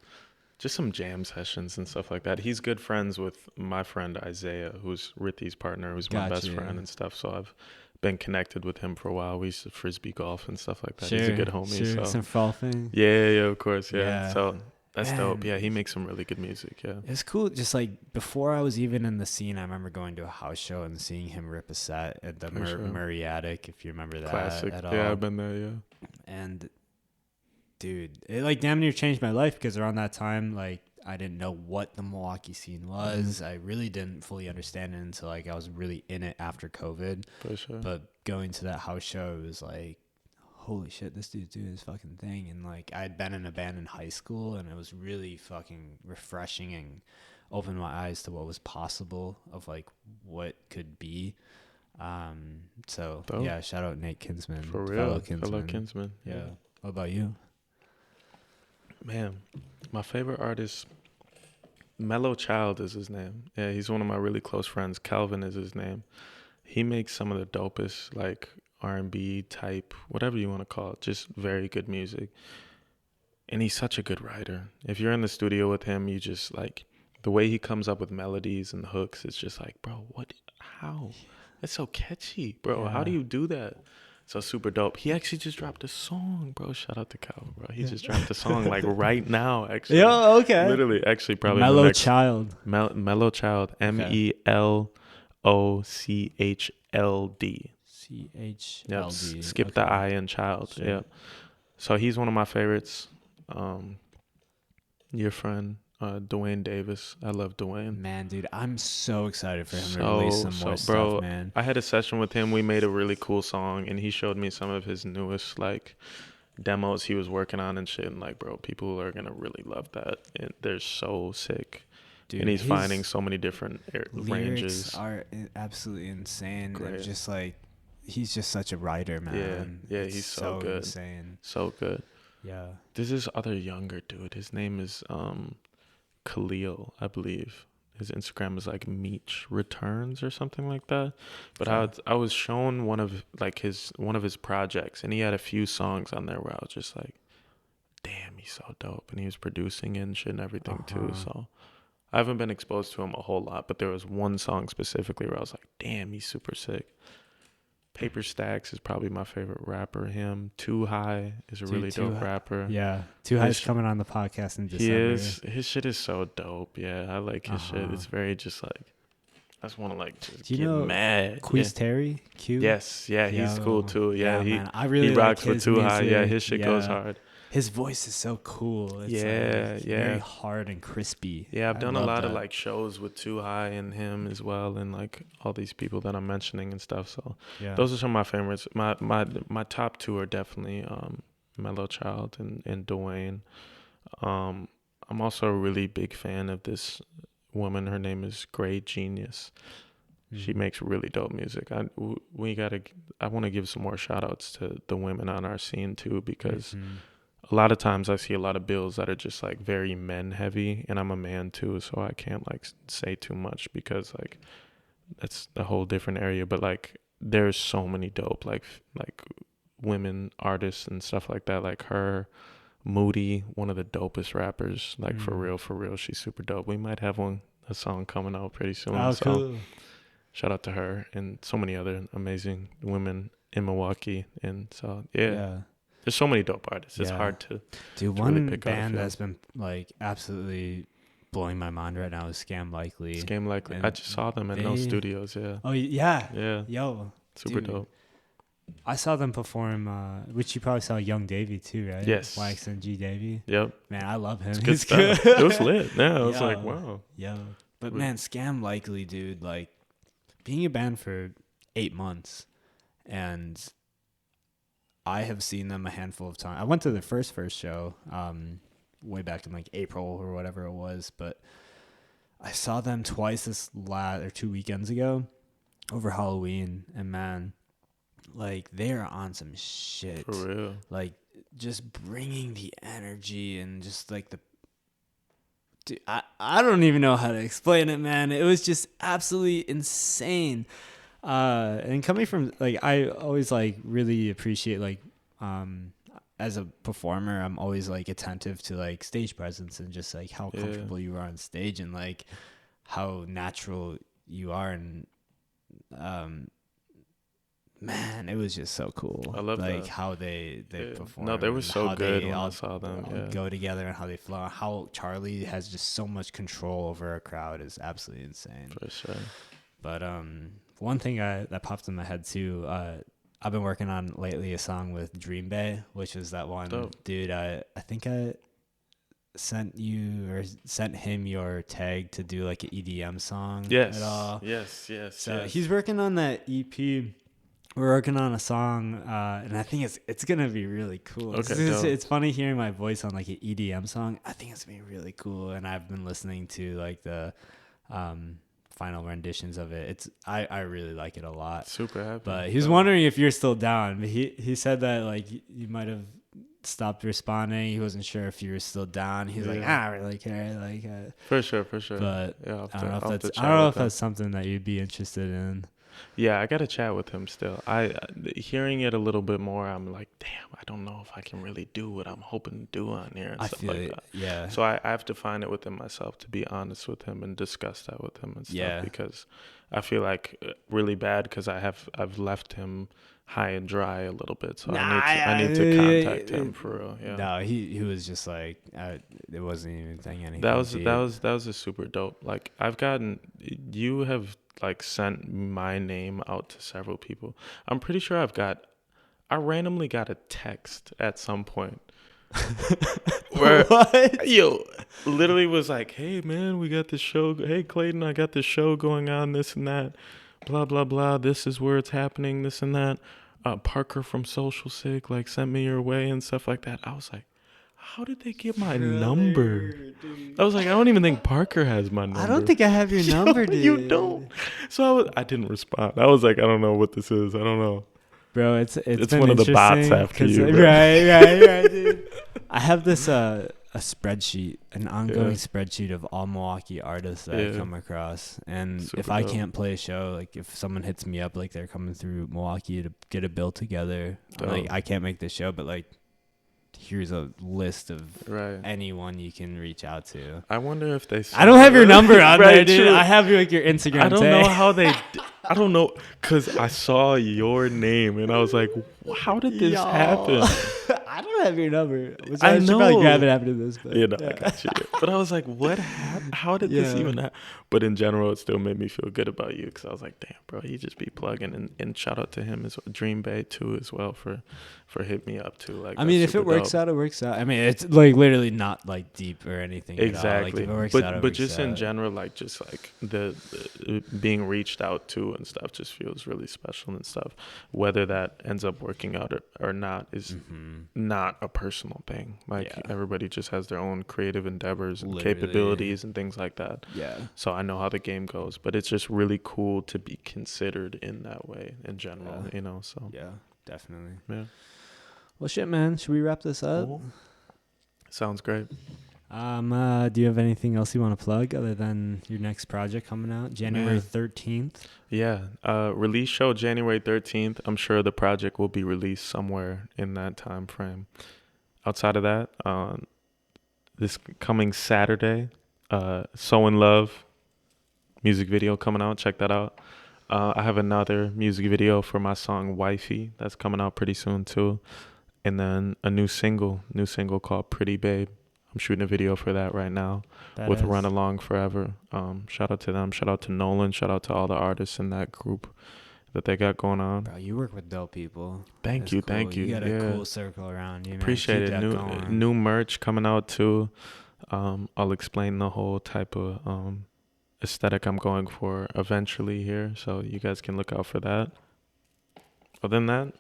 just some jam sessions and stuff like that. He's good friends with my friend Isaiah, who's Rithy's partner, who's my best friend and stuff. So I've been connected with him for a while. We used to frisbee golf and stuff like that. He's a good homie. So some golfing. Yeah, of course. Yeah. So that's dope. Yeah, he makes some really good music. Yeah, it's cool. Just like before I was even in the scene, I remember going to a house show and seeing him rip a set at the Murray Attic, if you remember that. Classic. At all. Yeah, I've been there. Yeah. And dude, it like damn near changed my life, because around that time, like I didn't know what the Milwaukee scene was. I really didn't fully understand it until like I was really in it after COVID. For sure. But going to that house show, it was like, holy shit, this dude's doing his fucking thing. And like I had been in a band in high school, and it was really fucking refreshing and opened my eyes to what was possible of like what could be. So dope. Yeah, shout out Nate Kinsman. For real. Fellow Kinsman. Yeah. What about you? Man, my favorite artist, Mellow Child is his name. Yeah, he's one of my really close friends. Calvin is his name. He makes some of the dopest, like R&B type, whatever you want to call it, just very good music. And he's such a good writer. If you're in the studio with him, you just like the way he comes up with melodies and hooks. It's just like, bro, how? It's so catchy, bro. Yeah. How do you do that? So super dope. He actually just dropped a song, bro. Shout out to Cal, bro. He just dropped a song like right now, actually. Yeah, okay. Literally, actually, probably Mellow Child. Mellow Child. MELOCHLD. CHLD. Yep. Skip the I in child. Sure. Yeah. So he's one of my favorites. Your friend, Dwayne Davis. I love Dwayne. Man, dude, I'm so excited for him to release some more stuff, man. I had a session with him. We made a really cool song, and he showed me some of his newest like demos he was working on and shit. And like, bro, people are gonna really love that. And they're so sick. Dude, and he's finding so many different ranges. Are absolutely insane. Great. Just like, he's just such a writer, man. Yeah, he's so good. Insane. So good. Yeah. There's this other younger dude. His name is Khalil, I believe. His Instagram is like Meech Returns or something like that. But I was shown one of his projects, and he had a few songs on there where I was just like, damn, he's so dope. And he was producing and shit and everything too. So I haven't been exposed to him a whole lot, but there was one song specifically where I was like, damn, he's super sick. Paper Stacks is probably my favorite rapper. Him. Too High is a really dope rapper. Yeah. Too High's coming on the podcast in December. He is. His shit is so dope. Yeah, I like his shit. It's very just like, I just want to like just get mad. Quiz Terry? Q? Yes. Yeah, he's cool too. Yeah, man, I really he rocks like with Too High. Yeah, his shit goes hard. His voice is so cool. It's very hard and crispy. Yeah, I've done a lot of like shows with Too High and him as well, and like all these people that I'm mentioning and stuff. So those are some of my favorites. My top two are definitely Mellow Child and Dwayne. I'm also a really big fan of this woman. Her name is Grey Genius. She makes really dope music. I want to give some more shout outs to the women on our scene too, because a lot of times I see a lot of bills that are just like very men heavy, and I'm a man too, so I can't like say too much because like that's a whole different area. But like there's so many dope like women artists and stuff like that, like her, Moody, one of the dopest rappers, like for real, she's super dope. We might have a song coming out pretty soon. Oh, so cool. Shout out to her and so many other amazing women in Milwaukee. And so yeah. There's so many dope artists. It's hard to one really pick band that's been like absolutely blowing my mind right now is Scam Likely. And I just saw them at No Studios. Yeah. Oh yeah. Yeah. Yo. Super dope. I saw them perform, which you probably saw Young Davy too, right? Yes. YXNG Davy. Yep. Man, I love him. It's good stuff. It was lit. Yeah, I was like, wow. Yo. But man, Scam Likely, dude, like being a band for 8 months, and I have seen them a handful of times. I went to their first show, way back in like April or whatever it was, but I saw them twice 2 weekends ago over Halloween, and man, like they're on some shit. For real. Like just bringing the energy and just like dude, I don't even know how to explain it, man. It was just absolutely insane. And coming from like, I always like really appreciate like, as a performer, I'm always like attentive to like stage presence and just like how comfortable you are on stage and like how natural you are. And, man, it was just so cool. I love like that. How they perform. No, they were so good when I saw them. Go together and how they flow. How Charlie has just so much control over a crowd is absolutely insane. For sure. But one thing that popped in my head too. I've been working on lately a song with Dream Bay, which is that one. Dope. Dude. I think I sent him your tag to do like an EDM song. Yes. At all. Yes. So he's working on that EP. We're working on a song, and I think it's gonna be really cool. Okay, it's funny hearing my voice on like an EDM song. I think it's gonna be really cool, and I've been listening to like the final renditions of it. I really like it a lot. Super happy. But he was wondering if you're still down. He said that like you might have stopped responding. He wasn't sure if you were still down. He's like, I don't really care. Like for sure. But I don't know if that's something that you'd be interested in. Yeah, I gotta chat with him still. I hearing it a little bit more, I'm like, damn, I don't know if I can really do what I'm hoping to do on here and stuff like that. Yeah. So I have to find it within myself to be honest with him and discuss that with him and stuff. Yeah. Because I feel like really bad because I've left him high and dry a little bit. So I need to contact him for real. Yeah. No, he was just like it wasn't even anything. That was a super dope. Like you have like sent my name out to several people. I'm pretty sure I randomly got a text at some point where literally was like, hey man, we got this show. Hey Clayton, I got this show going on, this and that, blah blah blah, this is where it's happening, this and that. Parker from Social Sick like sent me your way and stuff like that. I was like, how did they get my number? Dude. I was like, I don't even think Parker has my number. I don't think I have your number, dude. You don't. So I didn't respond. I was like, I don't know what this is. I don't know. Bro, it's one of the bots after you. Right, dude. I have this a spreadsheet, an ongoing spreadsheet of all Milwaukee artists that I come across. And super if I can't play a show, like if someone hits me up, like they're coming through Milwaukee to get a bill together, like I can't make the show, but like here's a list of anyone you can reach out to. I wonder if they. I don't have your number on there, dude. True. I have like your Instagram. I don't know how they. I don't know because I saw your name and I was like, how did this happen? I don't have your number. I know. Should probably grab it after this. But, I got you. But I was like, what happened? How did this even happen? But in general, it still made me feel good about you because I was like, damn, bro, he just be plugging. And shout out to him as well, Dream Bay too as well for hitting me up too. Like, I mean, if it works out, it works out. I mean, it's like literally not like deep or anything. Exactly. At all. Like, but just in general, like just like the being reached out to and stuff just feels really special and stuff. Whether that ends up working out or not is not a personal thing. Like everybody just has their own creative endeavors and capabilities and things like that. Yeah. So I know how the game goes, but it's just really cool to be considered in that way in general, you know. So yeah, definitely. Yeah. Well, shit, man. Should we wrap this up? Cool. Sounds great. Do you have anything else you want to plug other than your next project coming out January 13th? Yeah. Release show January 13th. I'm sure the project will be released somewhere in that time frame. Outside of that, this coming Saturday, So in Love music video coming out. Check that out. I have another music video for my song Wifey that's coming out pretty soon too. And then a new single called Pretty Babe. I'm shooting a video for that right now with Run Along Forever. Shout out to them. Shout out to Nolan. Shout out to all the artists in that group that they got going on. Bro, you work with dope people. Thank you. You got a cool circle around you, man. Appreciate it. New merch coming out too. I'll explain the whole type of aesthetic I'm going for eventually here, so you guys can look out for that. Other than that,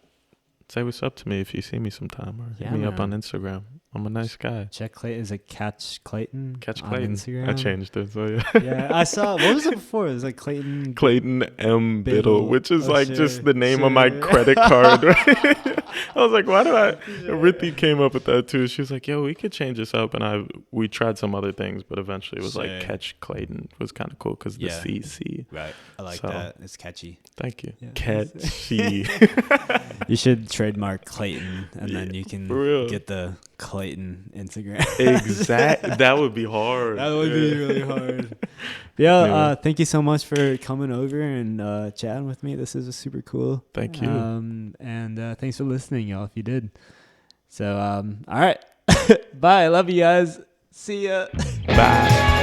say what's up to me if you see me sometime, or hit me up on Instagram. I'm a nice guy. Check Clayton. Is it Catch Clayton? Catch Clayton. Instagram? I changed it, so yeah. Yeah, I saw. What was it before? It was like Clayton. Clayton M. Biddle, which is just the name of my credit card. Right? I was like, why do I? Rithi came up with that too. She was like, yo, we could change this up, and we tried some other things, but eventually it was like Catch Clayton. It was kind of cool because the CC. Right, I like that. It's catchy. Thank you. Yeah. Catchy. You should trademark Clayton, and then you can get the Clayton Instagram. Exactly. That would be hard. That would be really hard. Yeah. Thank you so much for coming over and chatting with me. This is super cool. Thank you. And thanks for listening, y'all, if you did. So, all right. Bye. I love you guys. See ya. Bye.